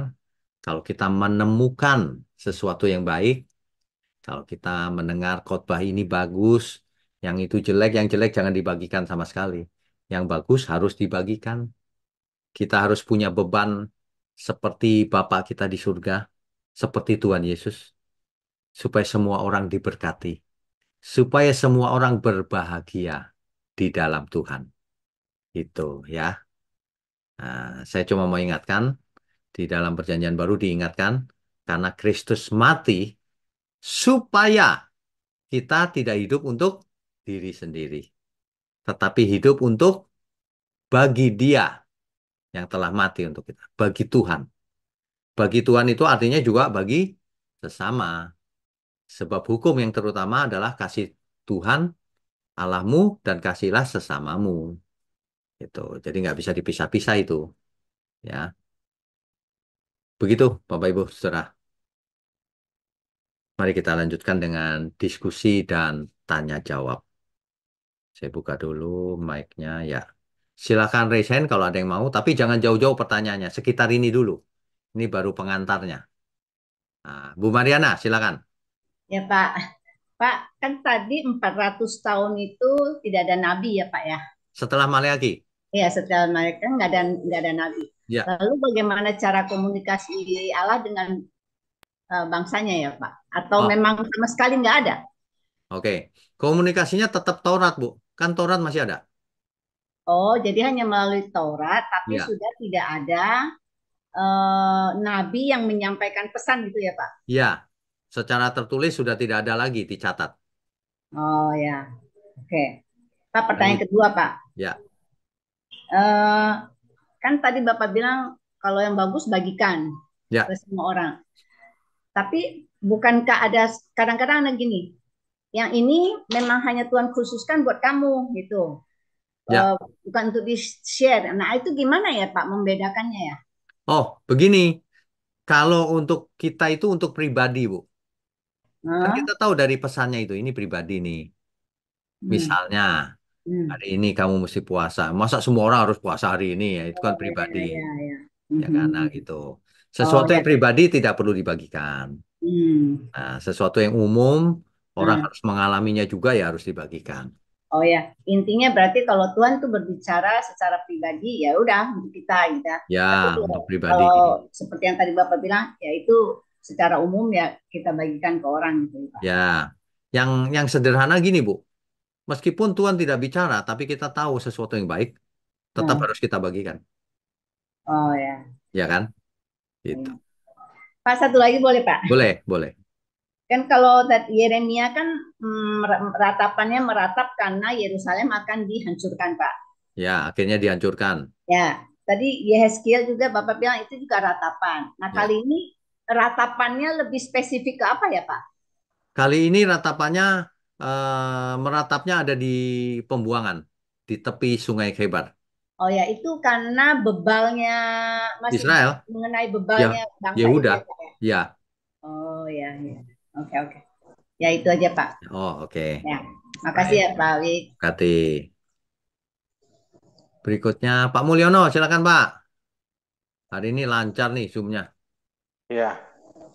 kalau kita menemukan sesuatu yang baik, kalau kita mendengar khotbah ini bagus, yang itu jelek, yang jelek jangan dibagikan sama sekali. Yang bagus harus dibagikan. Kita harus punya beban seperti Bapa kita di surga, seperti Tuhan Yesus, supaya semua orang diberkati, supaya semua orang berbahagia di dalam Tuhan. Itu ya. Nah, saya cuma mau ingatkan, di dalam perjanjian baru diingatkan, karena Kristus mati, supaya kita tidak hidup untuk diri sendiri, tetapi hidup untuk bagi Dia. yang telah mati untuk kita. Bagi Tuhan. Bagi Tuhan itu artinya juga bagi sesama. Sebab hukum yang terutama adalah kasih Tuhan Allahmu dan kasihlah sesamamu. Itu. Jadi nggak bisa dipisah-pisah itu. Ya, begitu Bapak Ibu Saudara. Mari kita lanjutkan dengan diskusi dan tanya jawab. Saya buka dulu mic-nya ya. Silakan raise hand kalau ada yang mau, tapi jangan jauh-jauh pertanyaannya. Sekitar ini dulu. Ini baru pengantarnya. Nah, Bu Mariana, silakan. Ya Pak, Pak kan tadi 400 tahun itu tidak ada nabi ya Pak ya. Setelah Maleakhi. Ya setelah mereka nggak ada nabi. Ya. Lalu bagaimana cara komunikasi Allah dengan bangsanya ya Pak? Atau Oh, memang sama sekali nggak ada? oke. Komunikasinya tetap Taurat, Bu. Kan Taurat masih ada. Oh, jadi hanya melalui Taurat, tapi Ya. sudah tidak ada nabi yang menyampaikan pesan gitu ya Pak? Ya. Secara tertulis sudah tidak ada lagi dicatat. Oh ya, oke. Pak, Dan pertanyaan kedua Pak. ya. Eh, kan tadi Bapak bilang kalau yang bagus bagikan ke Ya. semua orang. Tapi bukankah ada kadang-kadang ada gini, yang ini memang hanya Tuhan khususkan buat kamu gitu. Ya. Bukan untuk di-share. Nah, itu gimana ya Pak membedakannya ya? Oh, begini. Kalau untuk kita itu untuk pribadi, Bu. Kan Hah? kita tahu dari pesannya itu, ini pribadi nih. Hmm. Misalnya, Hmm. hari ini kamu mesti puasa. Masa semua orang harus puasa hari ini ya? Itu kan Oh pribadi. ya ya ya. Ya kan, nah Mhm. gitu. Oh Sesuatu ya. yang pribadi tidak perlu dibagikan. Hmm. Nah, sesuatu yang umum, orang Nah, harus mengalaminya juga ya harus dibagikan. oh ya. Intinya berarti kalau Tuhan tuh berbicara secara pribadi ya udah untuk kita gitu ya. Ya, Tapi kalau, untuk pribadi. kalau seperti yang tadi Bapak bilang ya itu secara umum ya kita bagikan ke orang gitu ya Pak. Ya, yang sederhana gini, Bu. Meskipun Tuhan tidak bicara, tapi kita tahu sesuatu yang baik, tetap Nah, harus kita bagikan. oh ya. Ya kan? Gitu. Ya. Pak, satu lagi boleh Pak? Boleh, boleh. Kan kalau Yeremia kan ratapannya meratap karena Yerusalem akan dihancurkan Pak. Ya, akhirnya dihancurkan. Ya, tadi Yehezkiel juga Bapak bilang itu juga ratapan. Nah, Ya. kali ini ratapannya lebih spesifik ke apa ya Pak? Kali ini ratapannya meratapnya ada di pembuangan di tepi Sungai Kebar. Oh ya, itu karena bebalnya masih Israel, mengenai ya, bebalnya bangsa itu ya Yehuda, Pak ya. ya. Oh ya, ya. Oke, oke. Ya itu aja Pak. Oh, oke. Ya, makasih Baik. ya Pak Wik. Kati. Berikutnya Pak Mulyono, silakan Pak. Hari ini lancar nih Zoom-nya. Iya,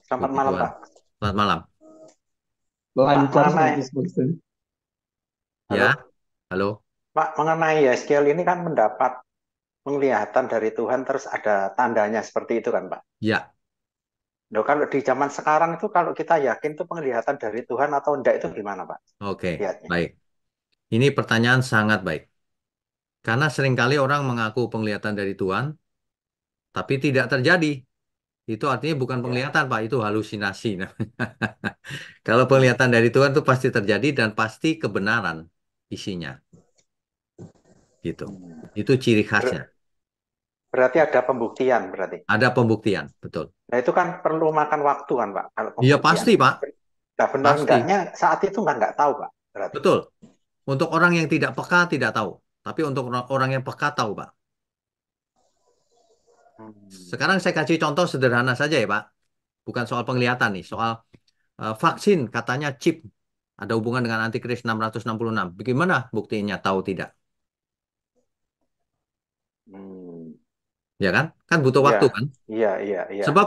selamat Puji malam Tuhan. Pak. Selamat malam. Pak Lancar mengenai 100%. Ya, halo, halo. Pak mengenai Yeskiel ini kan mendapat penglihatan dari Tuhan terus ada tandanya seperti itu kan Pak. Ya, Loh, kalau di zaman sekarang itu kalau kita yakin itu penglihatan dari Tuhan atau enggak itu gimana Pak? oke. Lihatnya. Baik. Ini pertanyaan sangat baik. Karena seringkali orang mengaku penglihatan dari Tuhan, tapi tidak terjadi. Itu artinya bukan Ya. penglihatan, Pak. Itu halusinasi. Nah. Kalau Hmm. penglihatan dari Tuhan itu pasti terjadi dan pasti kebenaran isinya. Gitu. Hmm. Itu ciri khasnya. Ber- berarti ada pembuktian berarti. Ada pembuktian, betul. Nah itu kan perlu makan waktu kan Pak kalau Iya pembuktian pasti, itu. Pak. Nah benar Pasti. enggaknya saat itu nggak tahu Pak berarti. Betul. Untuk orang yang tidak peka tidak tahu. Tapi untuk orang yang peka tahu, Pak. Hmm. Sekarang saya kasih contoh sederhana saja ya, Pak. Bukan soal penglihatan nih, soal vaksin katanya chip ada hubungan dengan antikris 666. Bagaimana buktinya tahu tidak? Hmm. Ya kan? Kan butuh Iya, waktu kan? iya, iya, iya. Sebab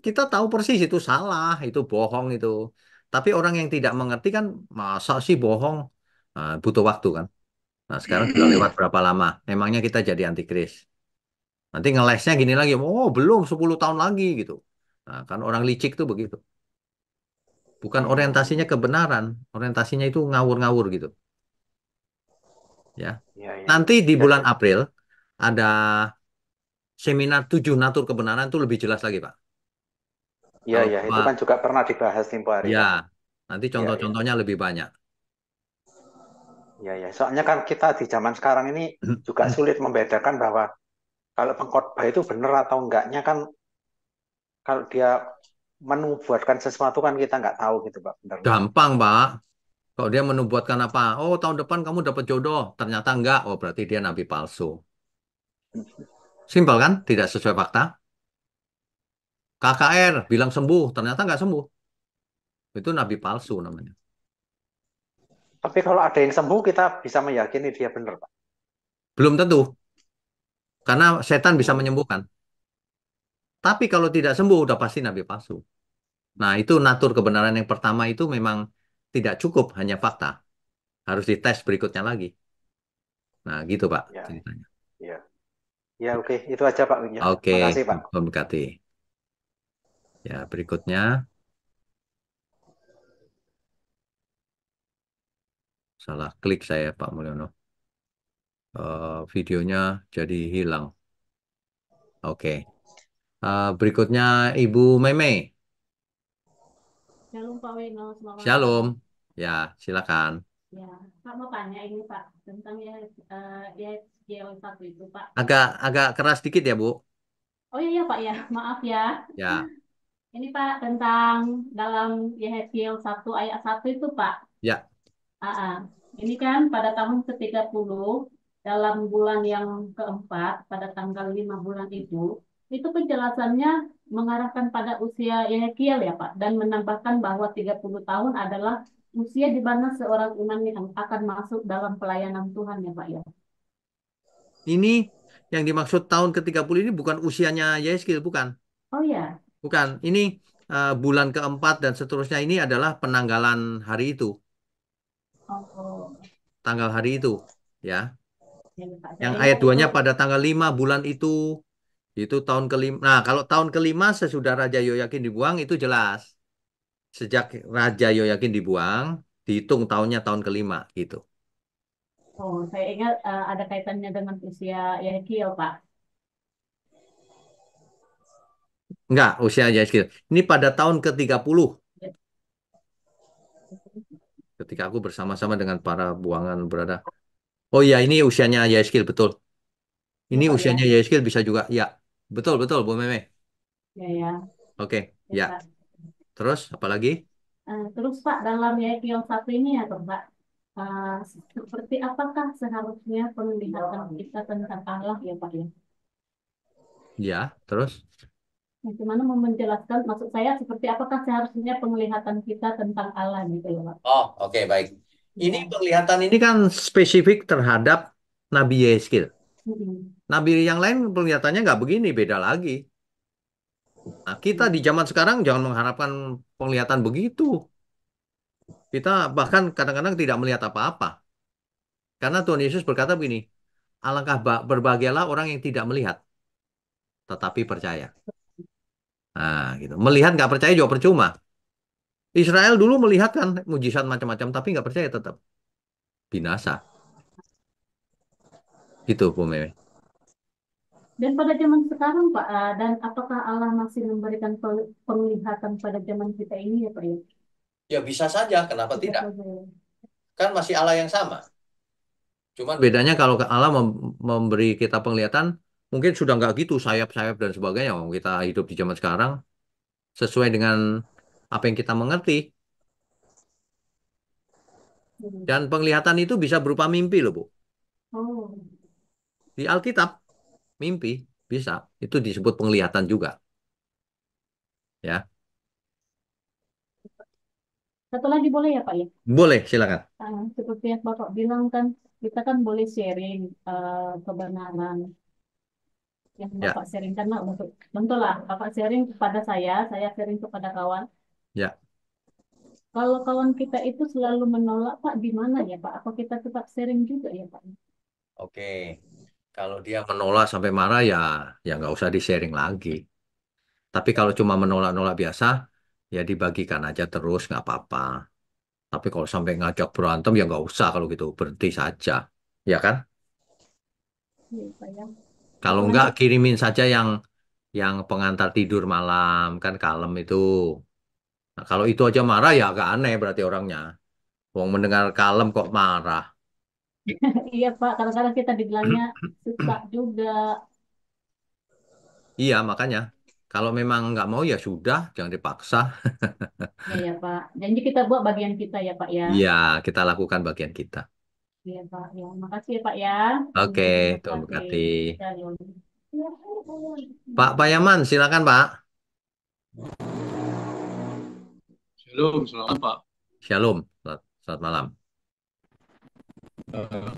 kita tahu persis itu salah, itu bohong itu. Tapi orang yang tidak mengerti kan masa sih bohong? Nah, butuh waktu kan? Nah, sekarang sudah lewat berapa lama? Emangnya kita jadi antikris? Nanti ngelesnya gini lagi, oh belum 10 tahun lagi gitu. Nah, kan orang licik tuh begitu. Bukan orientasinya Hmm. kebenaran, orientasinya itu ngawur-ngawur gitu. Ya. Iya, iya. Nanti di Jadi, bulan April ada seminar 7 natur kebenaran itu lebih jelas lagi, Pak. iya, Kalau iya. Itu Bapak, kan juga pernah dibahas tempo hari ya, kan. nanti Iya, iya. contoh-contohnya lebih banyak. Iya, iya. Soalnya kan kita di zaman sekarang ini juga sulit membedakan bahwa kalau pengkhotbah itu benar atau enggaknya kan kalau dia menubuatkan sesuatu kan kita nggak tahu gitu Pak, benar enggak. Gampang, Pak. Kalau dia menubuatkan apa? Oh, tahun depan kamu dapat jodoh. Ternyata enggak. Oh, berarti dia nabi palsu. Simpel kan? Tidak sesuai fakta. KKR bilang sembuh. Ternyata enggak sembuh. Itu nabi palsu namanya. Tapi kalau ada yang sembuh kita bisa meyakini dia benar Pak. Belum tentu. Karena setan bisa Oh, menyembuhkan. Tapi kalau tidak sembuh, udah pasti nabi palsu. Nah, itu natur kebenaran yang pertama itu memang tidak cukup hanya fakta. Harus dites berikutnya lagi. Nah, gitu Pak ya, ceritanya. ya. Ya oke, itu aja Pak Win ya. Oke, Makasih Pak. memberkati. Ya, berikutnya salah klik saya Pak Mulyono. Videonya jadi hilang. Oke. Berikutnya Ibu Meme. Shalom Pak Wino, selamat malam. Shalom. Ya, silakan. Ya, Pak mau tanya ini Pak tentang YSGL 1 itu Pak. Agak agak keras dikit ya, Bu. Oh iya ya Pak ya, maaf ya. Ya, Ini Pak tentang dalam YSGL 1 ayat 1 itu Pak. ya. Ah, ini kan pada tahun ke-30 dalam bulan yang keempat pada tanggal 5 bulan itu penjelasannya mengarahkan pada usia Yeskiel ya Pak dan menambahkan bahwa 30 tahun adalah usia di mana seorang imam yang akan masuk dalam pelayanan Tuhan ya Pak ya. Ini yang dimaksud tahun ke-30 ini bukan usianya Yeskil, bukan. Oh ya. Bukan. Ini bulan keempat dan seterusnya ini adalah penanggalan hari itu, Oh, tanggal hari itu, ya. ya Pak. Saya Yang ayat ingat itu. 2-nya pada tanggal 5 bulan itu tahun kelima. Nah, kalau tahun kelima sesudah Raja Yoyakin dibuang itu jelas. Sejak Raja Yoyakin dibuang, dihitung tahunnya tahun kelima gitu. Oh, saya ingat ada kaitannya dengan usia Yeskiel Pak. Enggak, usia Yeskil. Ini pada tahun ke-30 Ya, ketika aku bersama-sama dengan para buangan berada. Oh iya, ini usianya Yeskil betul. ya Ini Pak usianya ya. Yeskil bisa juga. Ya, betul betul Bu Meme. Ya ya. Oke, Ya, ya. Pak. Terus apa lagi? Terus Pak, dalam YPO 1 ini ya toh, Pak, eh, seperti apakah seharusnya penglihatan kita tentang Allah ya Pak ya? Ya, terus. Bagaimana mau menjelaskan, maksud saya seperti apakah seharusnya penglihatan kita tentang Allah gitu ya Pak? Oh, oke, baik. Ini Ya. penglihatan ini kan spesifik terhadap Nabi Yeskil. Mm-mm. Nabi yang lain penglihatannya nggak begini, beda lagi. Nah, kita di zaman sekarang jangan mengharapkan penglihatan begitu. Kita bahkan kadang-kadang tidak melihat apa-apa. Karena Tuhan Yesus berkata begini, alangkah berbahagialah orang yang tidak melihat, tetapi percaya. Nah, gitu. Melihat nggak percaya juga percuma. Israel dulu melihat kan mujizat macam-macam, tapi nggak percaya tetap binasa. Gitu, Bu Meme. Dan pada zaman sekarang Pak, dan apakah Allah masih memberikan penglihatan pada zaman kita ini ya Pak ya? Ya bisa saja, kenapa Bisa tidak? saja ya. Kan masih Allah yang sama. Cuman bedanya kalau Allah memberi kita penglihatan, mungkin sudah nggak gitu sayap-sayap dan sebagainya. Kita hidup di zaman sekarang sesuai dengan apa yang kita mengerti. Hmm. Dan penglihatan itu bisa berupa mimpi loh, Bu. Oh. Di Alkitab, mimpi bisa. Itu disebut penglihatan juga, ya. Satu lagi boleh ya Pak ya? Boleh, silakan. Seperti yang Bapak bilang kan, kita kan boleh sharing kebenaran yang Ya, Bapak sharing karena untuk tentu lah Bapak sharing kepada saya sharing kepada kawan. ya. Kalau kawan kita itu selalu menolak Pak, di mana ya Pak? Apa kita tetap sharing juga ya Pak? Oke. Kalau dia menolak sampai marah ya nggak usah di-sharing lagi. Tapi kalau cuma menolak-nolak biasa, ya dibagikan aja terus nggak apa-apa. Tapi kalau sampai ngajak berantem ya nggak usah kalau gitu berhenti saja, ya kan? Iya Pak ya. Kalau Kalau nggak nanti kirimin saja yang pengantar tidur malam kan kalem itu. Nah, kalau itu aja marah ya agak aneh berarti orangnya. Wong mendengar kalem kok marah. iya Pak, kadang-kadang kita dibilangnya susah juga. Iya, makanya. Kalau memang nggak mau ya sudah, jangan dipaksa. Ya ya Pak. Janji kita buat bagian kita ya Pak ya. Iya, kita lakukan bagian kita. Iya Pak. Ya, makasih ya Pak ya. Oke, Terima Tuhan kasih. berkati. Shalom. Pak Yaman, silakan Pak. Shalom, selamat Pak. Shalom, selamat malam. Eh,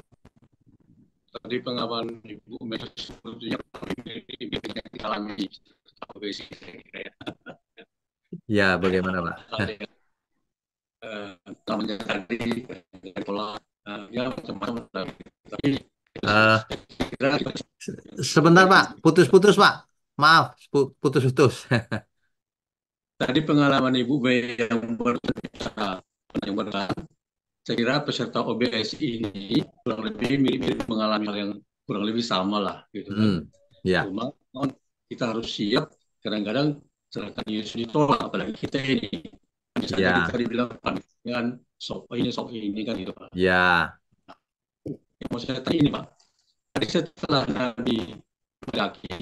Tadi pengalaman Ibu Mega sepertinya ini kita alami basic saya kira ya. Ya, bagaimana Pak? Ada yang namanya tadi dari pola ya macam-macam tapi Eh, kira sebentar Pak, putus-putus Pak. Maaf, putus-putus. tadi pengalaman Ibu Mega yang berat, saya kira peserta OBS ini kurang lebih mirip-mirip mengalami hal yang kurang lebih sama lah gitu kan. Ya, Cuma kita harus siap kadang-kadang sedangkan Yesus ditolak apalagi kita ini misalnya ya, kita dibilang dengan sok ini kan gitu Pak. ya, Yang mau saya tanya ini Pak, tadi setelah Nabi laki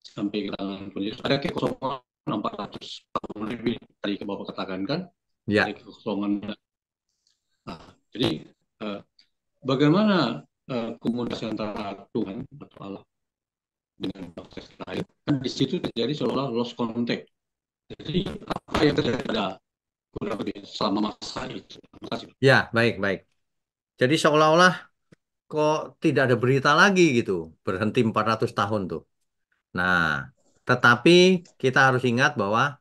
sampai ke tangan Tuhan Yesus ada kekosongan 400 tahun lebih tadi ke Bapak katakan kan, ya. ada kekosongan. Nah, jadi bagaimana komunikasi antara Tuhan atau Allah dengan bangsa Israel kan di situ terjadi seolah lost contact. Jadi apa yang terjadi pada kurang lebih selama masa itu? Terima kasih. Ya, baik, baik. Jadi seolah-olah kok tidak ada berita lagi gitu. Berhenti 400 tahun tuh. Nah, tetapi kita harus ingat bahwa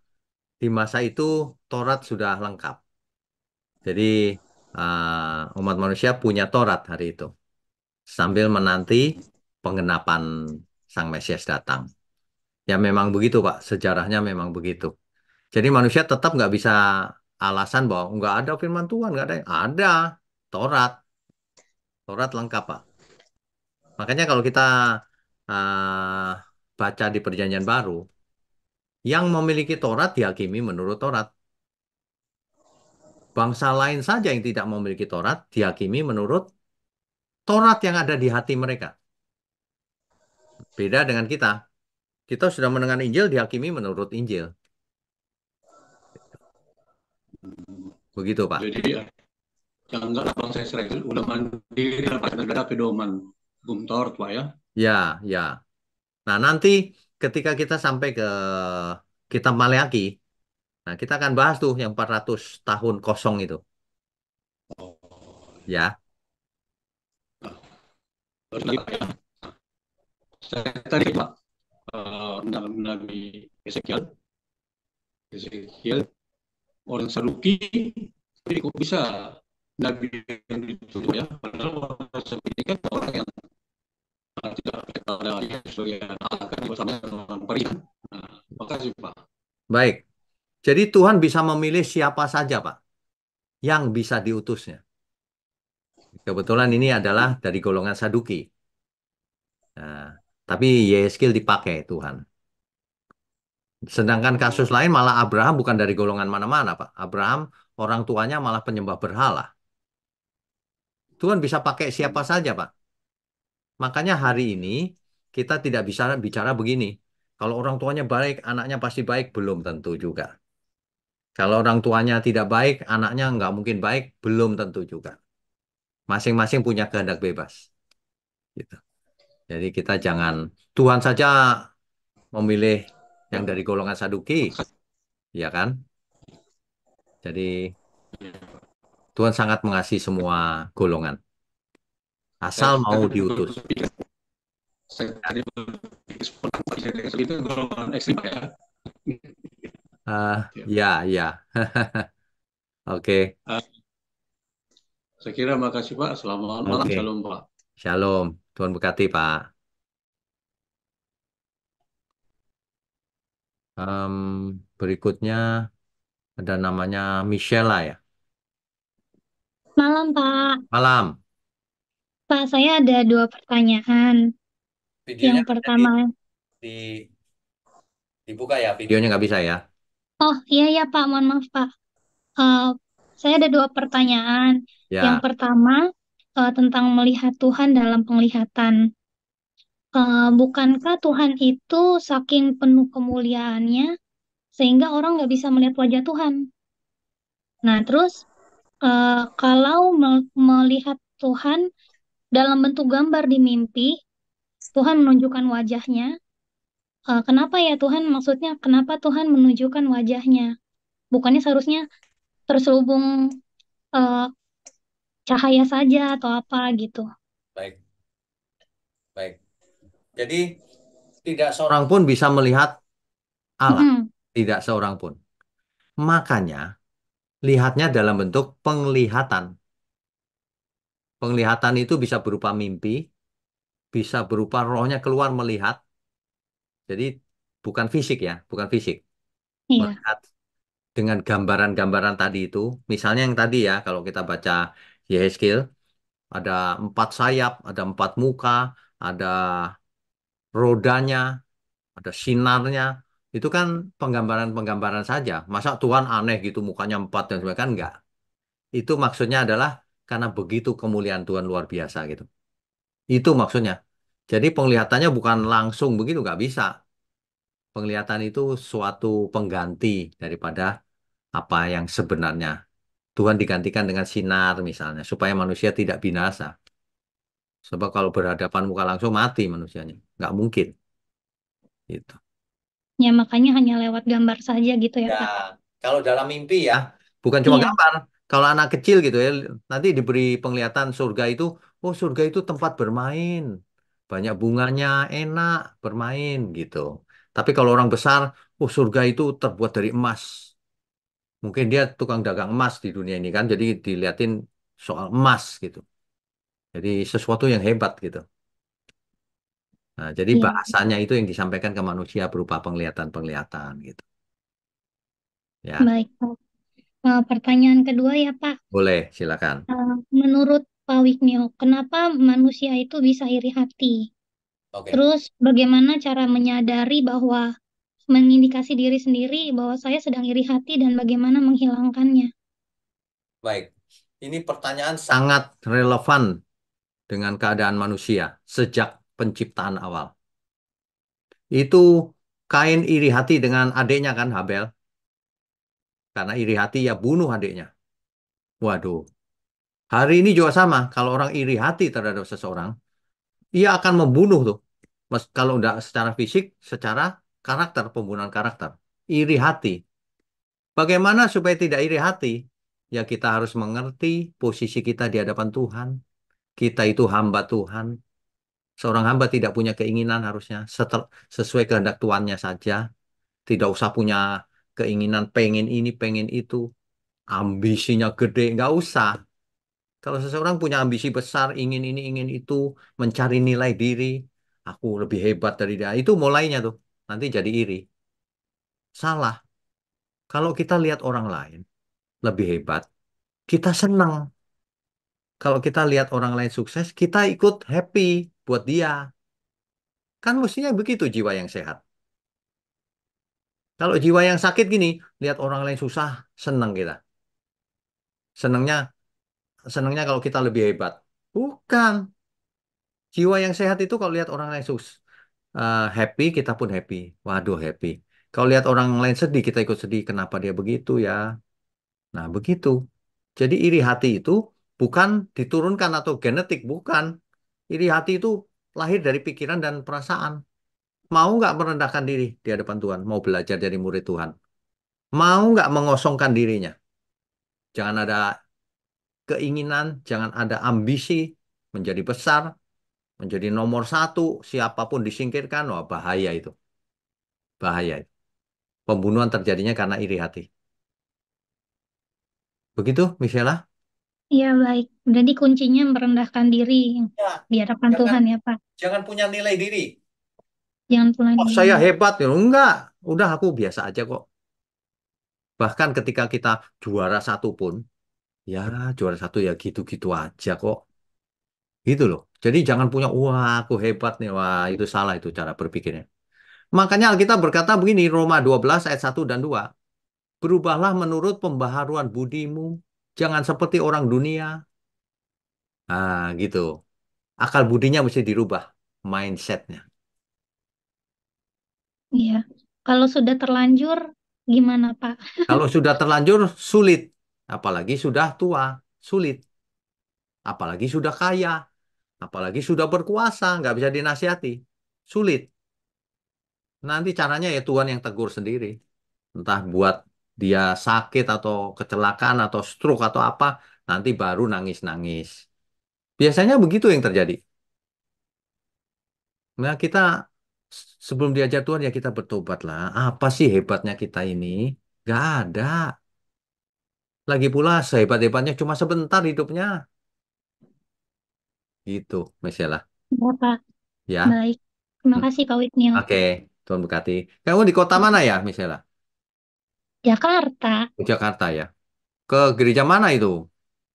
di masa itu Taurat sudah lengkap. Jadi umat manusia punya Taurat hari itu. Sambil menanti penggenapan Sang Mesias datang. Ya memang begitu Pak, sejarahnya memang begitu. Jadi manusia tetap nggak bisa alasan bahwa nggak ada firman Tuhan, nggak ada. Ada Taurat, Taurat lengkap Pak. Makanya kalau kita uh, baca di Perjanjian Baru, yang memiliki Taurat dihakimi menurut Taurat. Bangsa lain saja yang tidak memiliki Taurat dihakimi menurut Taurat yang ada di hati mereka. Beda dengan kita. Kita sudah mendengar Injil dihakimi menurut Injil. Begitu Pak. Jadi yang enggak bangsa Israel udah mandiri apa negara pedoman Bumtor Pak ya. Ya, ya. Nah, nanti ketika kita sampai ke kitab Maleakhi, nah kita akan bahas tuh yang 400 tahun kosong itu. Ya, Terus ya, saya tadi Pak dalam Nabi Ezekiel, orang Saduki, tapi kok bisa Nabi yang dituduh ya? Padahal orang Saduki kan orang yang tidak kepada Yesus yang akan bersama orang Parihan. Nah, makasih Pak. baik. Jadi Tuhan bisa memilih siapa saja, Pak, yang bisa diutusnya. Kebetulan ini adalah dari golongan Saduki. Nah, tapi Yeskil dipakai Tuhan. Sedangkan kasus lain malah Abraham bukan dari golongan mana-mana, Pak. Abraham orang tuanya malah penyembah berhala. Tuhan bisa pakai siapa saja, Pak. Makanya hari ini kita tidak bisa bicara begini. Kalau orang tuanya baik, anaknya pasti baik. Belum tentu juga. Kalau orang tuanya tidak baik, anaknya nggak mungkin baik. Belum tentu juga. Masing-masing punya kehendak bebas. Gitu. Jadi kita jangan, Tuhan saja memilih yang dari golongan Saduki, ya kan? Jadi Tuhan sangat mengasihi semua golongan. Asal Saya mau diutus. berpikir, saya tadi berpikir seperti itu golongan ekstrim ya. Ya, ya. Oke, Uh, saya kira makasih Pak. Selamat malam, oke. shalom Pak. Shalom. Tuhan berkati, Pak. Berikutnya ada namanya Michelle ya. Malam, Pak. Malam. Pak, saya ada dua pertanyaan. Yang Videonya nggak bisa pertama, di- dibuka ya. Videonya nggak bisa ya. oh iya ya Pak, mohon maaf Pak. Eh, saya ada dua pertanyaan. Yang Ya, pertama, tentang melihat Tuhan dalam penglihatan. Bukankah Tuhan itu saking penuh kemuliaannya sehingga orang nggak bisa melihat wajah Tuhan? Nah, terus kalau melihat Tuhan dalam bentuk gambar di mimpi, Tuhan menunjukkan wajahnya. Kenapa ya Tuhan? Maksudnya, kenapa Tuhan menunjukkan wajahnya? Bukannya seharusnya terselubung eh, cahaya saja atau apa gitu? Baik, baik. Jadi tidak seorang pun bisa melihat Allah. Mm-mm. Tidak seorang pun. Makanya lihatnya dalam bentuk penglihatan. Penglihatan itu bisa berupa mimpi, bisa berupa rohnya keluar melihat. Jadi bukan fisik ya, bukan fisik. Iya, Melihat dengan gambaran-gambaran tadi itu. Misalnya yang tadi ya, kalau kita baca Yehezkiel, ada 4 sayap, ada 4 muka, ada rodanya, ada sinarnya. Itu kan penggambaran-penggambaran saja. Masa Tuhan aneh gitu, mukanya 4 dan sebagainya, kan enggak. Itu maksudnya adalah karena begitu kemuliaan Tuhan luar biasa gitu. Itu maksudnya. Jadi penglihatannya bukan langsung begitu, nggak bisa. Penglihatan itu suatu pengganti daripada apa yang sebenarnya. Tuhan digantikan dengan sinar misalnya, supaya manusia tidak binasa. Sebab kalau berhadapan muka langsung mati manusianya. Nggak mungkin. Gitu. ya makanya hanya lewat gambar saja gitu ya Ya, Pak. kalau dalam mimpi ya, bukan cuma Iya, gambar. Kalau anak kecil gitu ya, nanti diberi penglihatan surga itu, oh surga itu tempat bermain. Banyak bunganya, enak bermain gitu. Tapi kalau orang besar, oh surga itu terbuat dari emas. Mungkin dia tukang dagang emas di dunia ini kan, jadi diliatin soal emas gitu. Jadi sesuatu yang hebat gitu. Nah, jadi iya, bahasanya itu yang disampaikan ke manusia berupa penglihatan-penglihatan gitu. Ya, baik Pak. Pertanyaan kedua ya Pak. boleh, silakan. Menurut Pak Wiknio, kenapa manusia itu bisa iri hati? Oke. Terus bagaimana cara menyadari bahwa mengindikasi diri sendiri bahwa saya sedang iri hati dan bagaimana menghilangkannya? Baik, ini pertanyaan sangat relevan dengan keadaan manusia sejak penciptaan awal. Itu Kain iri hati dengan adiknya kan, Habel. Karena iri hati ya bunuh adiknya. Waduh, hari ini juga sama. Kalau orang iri hati terhadap seseorang, ia akan membunuh tuh. Kalau tidak secara fisik, secara karakter, pembunuhan karakter. Iri hati. Bagaimana supaya tidak iri hati? Ya kita harus mengerti posisi kita di hadapan Tuhan. Kita itu hamba Tuhan. Seorang hamba tidak punya keinginan harusnya sesuai kehendak tuannya saja. Tidak usah punya keinginan pengen ini, pengen itu. Ambisinya gede, nggak usah. Kalau seseorang punya ambisi besar, ingin ini, ingin itu, mencari nilai diri, aku lebih hebat dari dia. Itu mulainya tuh. Nanti jadi iri. Salah. Kalau kita lihat orang lain lebih hebat, kita senang. Kalau kita lihat orang lain sukses, kita ikut happy buat dia. Kan mestinya begitu jiwa yang sehat. Kalau jiwa yang sakit gini, lihat orang lain susah, senang kita. Senangnya, senangnya kalau kita lebih hebat. Bukan. Jiwa yang sehat itu kalau lihat orang lain happy, kita pun happy. Waduh, happy. Kalau lihat orang lain sedih, kita ikut sedih. Kenapa dia begitu ya? Nah, begitu. Jadi iri hati itu bukan diturunkan atau genetik, bukan. Iri hati itu lahir dari pikiran dan perasaan. Mau nggak merendahkan diri di hadapan Tuhan? Mau belajar dari murid Tuhan? Mau nggak mengosongkan dirinya? Jangan ada keinginan, jangan ada ambisi menjadi besar, menjadi nomor satu, siapapun disingkirkan, wah bahaya itu. Bahaya itu. Pembunuhan terjadinya karena iri hati. Begitu, Michela? Iya baik, jadi kuncinya merendahkan diri Ya, di hadapan jangan Tuhan ya Pak. jangan punya nilai diri. Jangan pula Oh, diri. saya hebat ya. Enggak, udah aku biasa aja kok. Bahkan ketika kita juara satu pun, ya juara satu ya gitu-gitu aja kok. Gitu loh. Jadi jangan punya, wah aku hebat nih. Wah itu salah itu cara berpikirnya. Makanya Alkitab berkata begini, Roma 12 ayat 1 dan 2. Berubahlah menurut pembaharuan budimu. Jangan seperti orang dunia. Nah gitu. Akal budinya mesti dirubah. mindsetnya. Iya. Kalau sudah terlanjur, gimana, Pak? Kalau sudah terlanjur, sulit. Apalagi sudah tua, sulit. Apalagi sudah kaya, apalagi sudah berkuasa, nggak bisa dinasihati. Sulit. Nanti caranya ya Tuhan yang tegur sendiri. Entah buat dia sakit atau kecelakaan atau stroke atau apa, nanti baru nangis-nangis. Biasanya begitu yang terjadi. Nah, kita sebelum diajar Tuhan ya kita bertobat lah. Apa sih hebatnya kita ini? Gak ada. Lagi pula sehebat-hebatnya cuma sebentar hidupnya. Gitu, Michelle. Ya, Pak. Ya. Baik. Terima Hmm. kasih, Pak Wisnu. Oke, Tuhan berkati. Kamu di kota mana ya, Michelle? Jakarta. Di Jakarta ya. Ke gereja mana itu?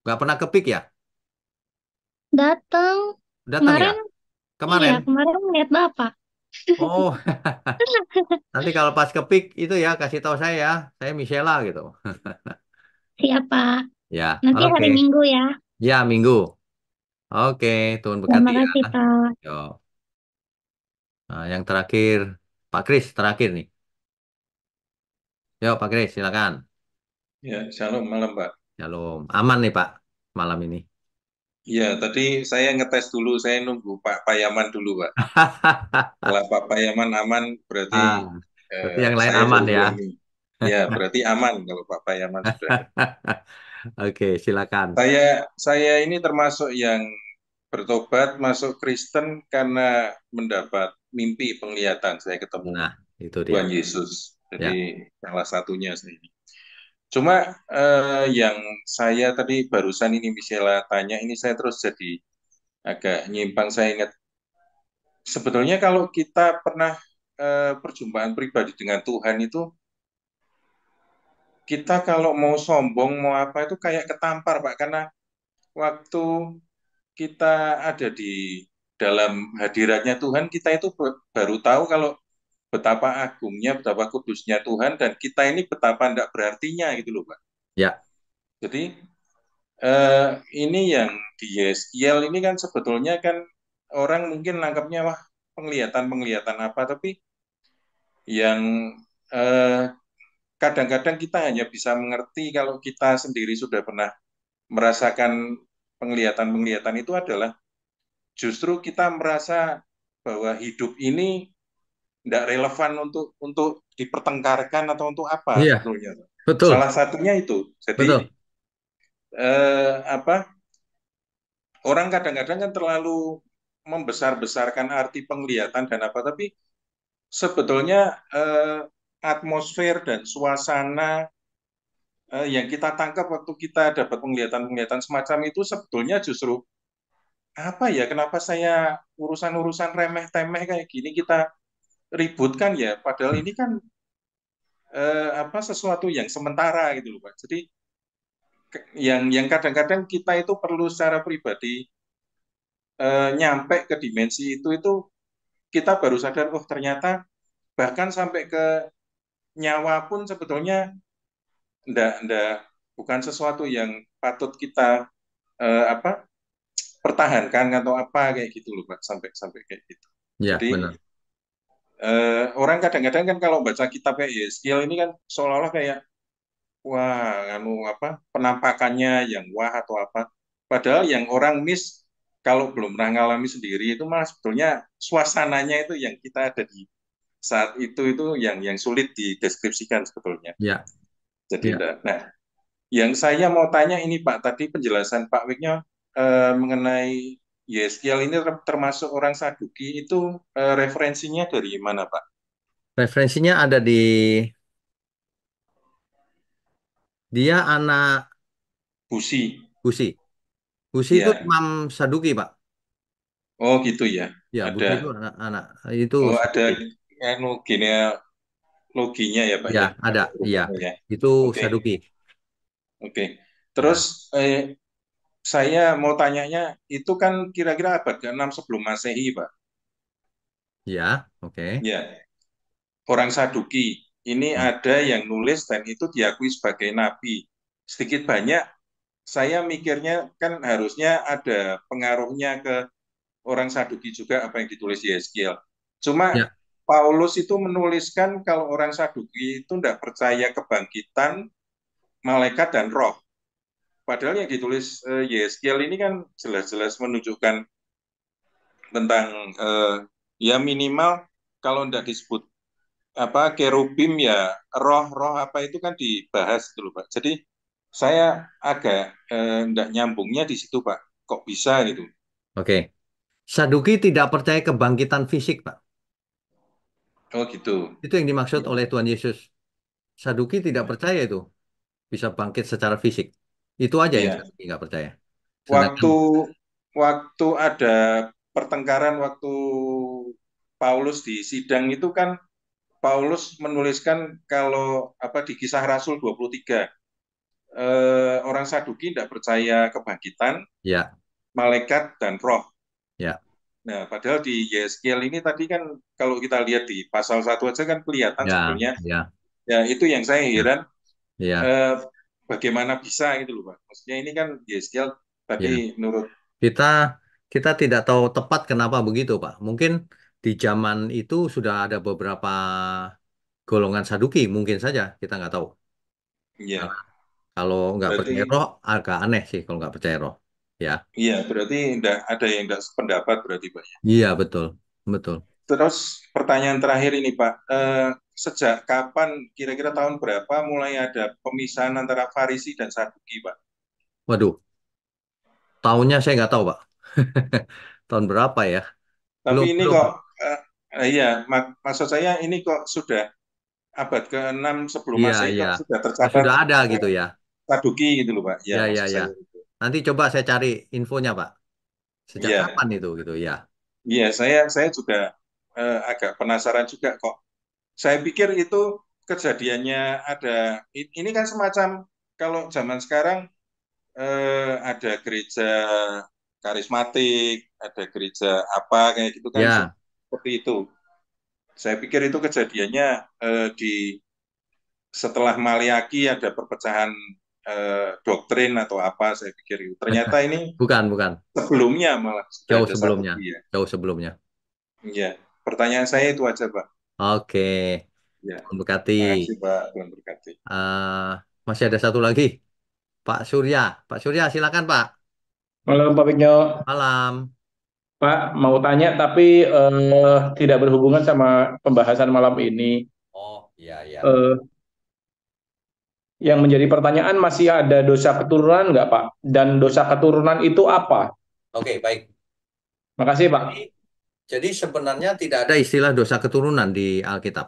Gak pernah kepik ya? Datang Datang ya? kemarin, iya, Kemarin? kemarin lihat Bapak. Oh, nanti kalau pas kepik itu ya kasih tahu saya ya. Saya Michelle gitu. Siapa? Ya, Nanti hari oke. Minggu ya. Ya, Minggu. Oke, Tuhan berkati Terima ya. kasih, Pak. Yo. Nah, yang terakhir, Pak Kris terakhir nih. Yo, Pak Kris, silakan. Ya, shalom malam, Pak. Shalom. Aman nih, Pak, malam ini. Iya, tadi saya ngetes dulu, saya nunggu Pak Payaman dulu, Pak. Setelah Pak Payaman aman, berarti Ah, berarti yang lain saya aman baru ya. berani. Ya, berarti aman kalau Pak Payaman sudah ada. Oke, silakan. Saya ini termasuk yang bertobat masuk Kristen karena mendapat mimpi penglihatan. Saya ketemu Nah, itu dia. Tuhan Yesus. Ya. Jadi salah satunya saya ini. Cuma yang saya tadi barusan ini Michelle tanya, ini saya terus jadi agak nyimpang. Saya ingat sebetulnya kalau kita pernah perjumpaan pribadi dengan Tuhan itu, kita kalau mau sombong mau apa itu kayak ketampar, Pak, karena waktu kita ada di dalam hadiratnya Tuhan, kita itu baru tahu kalau betapa agungnya, betapa kudusnya Tuhan, dan kita ini betapa tidak berartinya gitu loh, Pak. Ya. Jadi ini yang di Yeskiel ini kan sebetulnya kan orang mungkin nangkapnya wah penglihatan-penglihatan apa, tapi yang eh, kadang-kadang kita hanya bisa mengerti kalau kita sendiri sudah pernah merasakan penglihatan-penglihatan itu adalah justru kita merasa bahwa hidup ini tidak relevan untuk dipertengkarkan atau untuk apa Iya, sebetulnya. betul. Salah satunya itu. Jadi Betul. apa orang kadang-kadang kan terlalu membesar-besarkan arti penglihatan dan apa, tapi sebetulnya atmosfer dan suasana yang kita tangkap waktu kita dapat penglihatan-penglihatan semacam itu sebetulnya justru apa ya, kenapa saya urusan-urusan remeh-temeh kayak gini kita ributkan ya, padahal ini kan apa sesuatu yang sementara gitu loh, Pak. Jadi yang kadang-kadang kita itu perlu secara pribadi nyampe ke dimensi itu kita baru sadar, oh ternyata bahkan sampai ke nyawa pun sebetulnya ndak bukan sesuatu yang patut kita apa pertahankan atau apa kayak gitu loh, Pak, sampai sampai kayak gitu. Ya, Jadi benar. orang kadang-kadang kan kalau baca kitab Yeskiel ini kan seolah-olah kayak wah anu apa penampakannya yang wah atau apa. Padahal yang orang miss kalau belum pernah ngalami sendiri itu malah sebetulnya suasananya itu yang kita ada di saat itu yang sulit dideskripsikan sebetulnya. Ya, Jadi ya. nah, yang saya mau tanya ini Pak, tadi penjelasan Pak Wiknya mengenai Yeskiel ini termasuk orang Saduki itu referensinya dari mana Pak? Referensinya ada di dia anak Busi, Husi. Husi itu ya. Imam Saduki, Pak. Oh gitu ya. Ya, Ada, Busi itu anak-anak itu oh ada Saduki. anu genealoginya ya Pak Ya, ya. ada. Ada Iya. rupanya ya. Itu Oke, Saduki. oke. Terus Ya. saya mau tanyanya itu kan kira-kira abad ke-6 sebelum Masehi Pak. Ya, oke. Ya, orang Saduki. Ini Hmm. ada yang nulis dan itu diakui sebagai nabi. Sedikit banyak saya mikirnya kan harusnya ada pengaruhnya ke orang Saduki juga apa yang ditulis Yeskiel. Cuma Ya, Paulus itu menuliskan kalau orang Saduki itu tidak percaya kebangkitan, malaikat dan roh. Padahal yang ditulis Yeskiel ini kan jelas-jelas menunjukkan tentang ya minimal kalau tidak disebut apa kerubim ya roh-roh apa itu kan dibahas dulu Pak. Jadi saya agak enggak nyambungnya di situ Pak. Kok bisa gitu? oke. Saduki tidak percaya kebangkitan fisik, Pak. Oh gitu. Itu yang dimaksud Ya, oleh Tuhan Yesus. Saduki tidak percaya itu bisa bangkit secara fisik. Itu aja yang iya. Saduki nggak percaya. Sedangkan, Waktu waktu ada pertengkaran waktu Paulus di sidang itu kan Paulus menuliskan kalau apa di Kisah Rasul 23 orang Saduki tidak percaya kebangkitan, ya, malaikat dan roh. ya, Nah, padahal di Yeskiel ini tadi kan kalau kita lihat di pasal 1 aja kan kelihatan ya, sebetulnya. ya, Ya, itu yang saya ya, heran ya, eh, bagaimana bisa gitu loh, Pak. Maksudnya ini kan Yeskiel tadi ya. menurut Kita kita tidak tahu tepat kenapa begitu, Pak. Mungkin di zaman itu sudah ada beberapa golongan Saduki, mungkin saja kita nggak tahu. ya Karena kalau nggak percaya berarti roh, agak aneh sih kalau nggak percaya roh. Ya, iya berarti enggak ada yang enggak sependapat berarti, Pak. iya betul, betul. Terus pertanyaan terakhir ini, Pak. Sejak kapan kira-kira tahun berapa mulai ada pemisahan antara Farisi dan Saduki, Pak? Waduh, tahunnya saya nggak tahu, Pak. Tahun berapa ya? Tapi Belum, ini belum. kok iya, maksud saya ini kok sudah abad ke-6 sebelum Iya, Masehi iya. kok sudah Ah, tercatat sudah ada gitu ya. Saduki gitu loh Pak. Ya Ya, ya, maksud ya. saya itu. Nanti coba saya cari infonya, Pak. Sejak Iya, kapan itu gitu ya. iya saya juga agak penasaran juga kok. Saya pikir itu kejadiannya ada ini kan semacam kalau zaman sekarang ada gereja karismatik, ada gereja apa kayak gitu kan Ya, seperti itu. Saya pikir itu kejadiannya di setelah Maliaki ada perpecahan doktrin atau apa saya pikir itu. Ternyata ini bukan, bukan. sebelumnya malah sudah Jauh ada sebelumnya. Saduki ya. Jauh sebelumnya. Iya. Pertanyaan saya itu aja, Pak. Oke. Ya. Tuhan berkati. Terima kasih, Pak. Tuhan berkati. Eh, masih ada satu lagi. Pak Surya. Pak Surya, silakan, Pak. Halo Pak Piknyo, Malam. Pak mau tanya tapi tidak berhubungan sama pembahasan malam ini. Oh, iya, iya. Eh, yang menjadi pertanyaan masih ada dosa keturunan nggak Pak? Dan dosa keturunan itu apa? Oke, baik. Makasih Pak. Jadi, jadi sebenarnya tidak ada istilah dosa keturunan di Alkitab.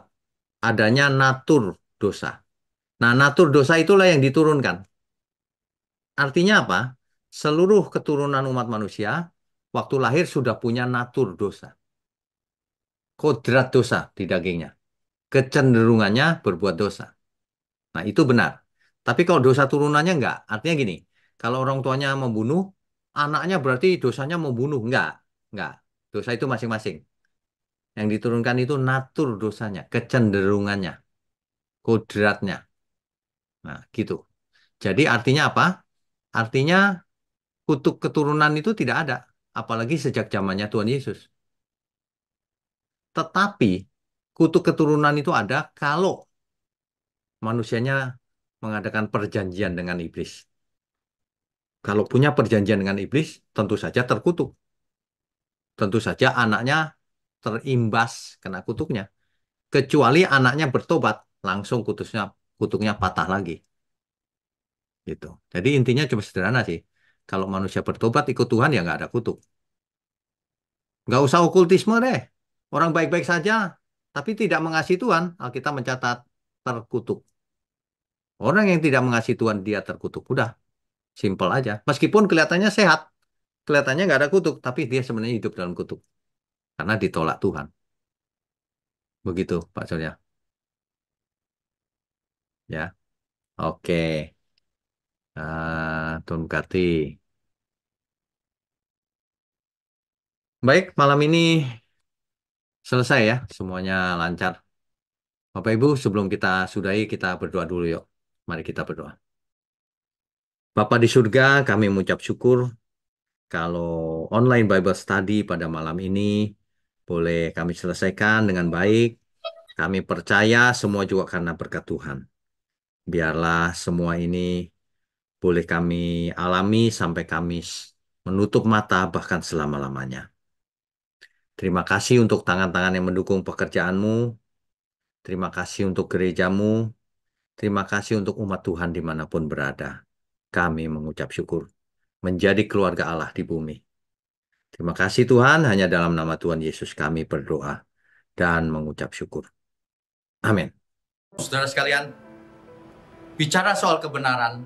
Adanya natur dosa. Nah, natur dosa itulah yang diturunkan. Artinya apa? Seluruh keturunan umat manusia waktu lahir sudah punya natur dosa. Kodrat dosa di dagingnya. Kecenderungannya berbuat dosa. Nah, itu benar. Tapi kalau dosa turunannya enggak. Artinya gini, kalau orang tuanya membunuh, anaknya berarti dosanya membunuh. Enggak. Enggak. Dosa itu masing-masing. Yang diturunkan itu natur dosanya, kecenderungannya, kodratnya. Nah, gitu. Jadi artinya apa? Artinya kutuk keturunan itu tidak ada. Apalagi sejak zamannya Tuhan Yesus. Tetapi kutuk keturunan itu ada kalau manusianya mengadakan perjanjian dengan iblis. Kalau punya perjanjian dengan iblis, tentu saja terkutuk. Tentu saja anaknya terimbas kena kutuknya. Kecuali anaknya bertobat, langsung kutuknya patah lagi. Gitu. Jadi intinya cuma sederhana sih. Kalau manusia bertobat ikut Tuhan ya nggak ada kutuk. Nggak usah okultisme deh. Orang baik-baik saja, tapi tidak mengasihi Tuhan, Alkitab mencatat terkutuk. Orang yang tidak mengasihi Tuhan, dia terkutuk. Udah, simple aja. Meskipun kelihatannya sehat, kelihatannya nggak ada kutuk, tapi dia sebenarnya hidup dalam kutuk. Karena ditolak Tuhan. Begitu, Pak Surya. Ya, oke. Tuhan berkati. Baik, malam ini selesai ya, semuanya lancar. Bapak Ibu, sebelum kita sudahi, kita berdoa dulu yuk. Mari kita berdoa. Bapa di surga, kami mengucap syukur Kalau online Bible Study pada malam ini boleh kami selesaikan dengan baik. Kami percaya semua juga karena berkat Tuhan. Biarlah semua ini boleh kami alami sampai kami menutup mata bahkan selama-lamanya. Terima kasih untuk tangan-tangan yang mendukung pekerjaanmu. Terima kasih untuk gerejamu. Terima kasih untuk umat Tuhan dimanapun berada. Kami mengucap syukur menjadi keluarga Allah di bumi. Terima kasih Tuhan, hanya dalam nama Tuhan Yesus kami berdoa dan mengucap syukur. Amin. Saudara sekalian, bicara soal kebenaran,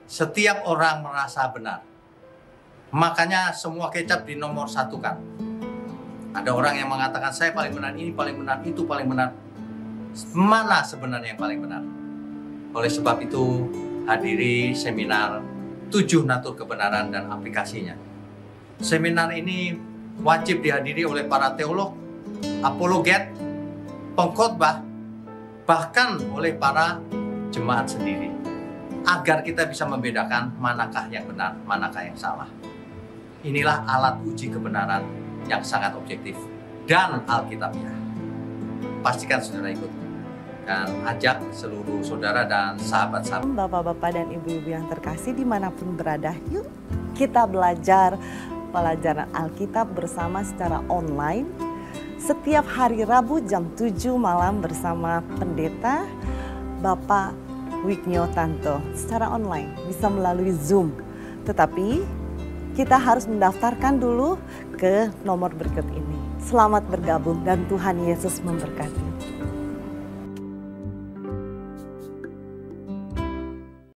setiap orang merasa benar. Makanya semua kecap dinomor satukan. Ada orang yang mengatakan saya paling benar, ini paling benar, itu paling benar. Mana sebenarnya yang paling benar? Oleh sebab itu, hadiri seminar 7 natur kebenaran dan aplikasinya. Seminar ini wajib dihadiri oleh para teolog, apologet, pengkhotbah, bahkan oleh para jemaat sendiri. Agar kita bisa membedakan manakah yang benar, manakah yang salah. Inilah alat uji kebenaran yang sangat objektif dan alkitabiah. Pastikan saudara ikut dan ajak seluruh saudara dan sahabat-sahabat. Bapak-bapak dan ibu-ibu yang terkasih dimanapun berada, yuk kita belajar pelajaran Alkitab bersama secara online setiap hari Rabu jam 7 malam bersama pendeta Bapak Wignio Tanto secara online, bisa melalui Zoom. Tetapi kita harus mendaftarkan dulu ke nomor berikut ini. Selamat bergabung dan Tuhan Yesus memberkati.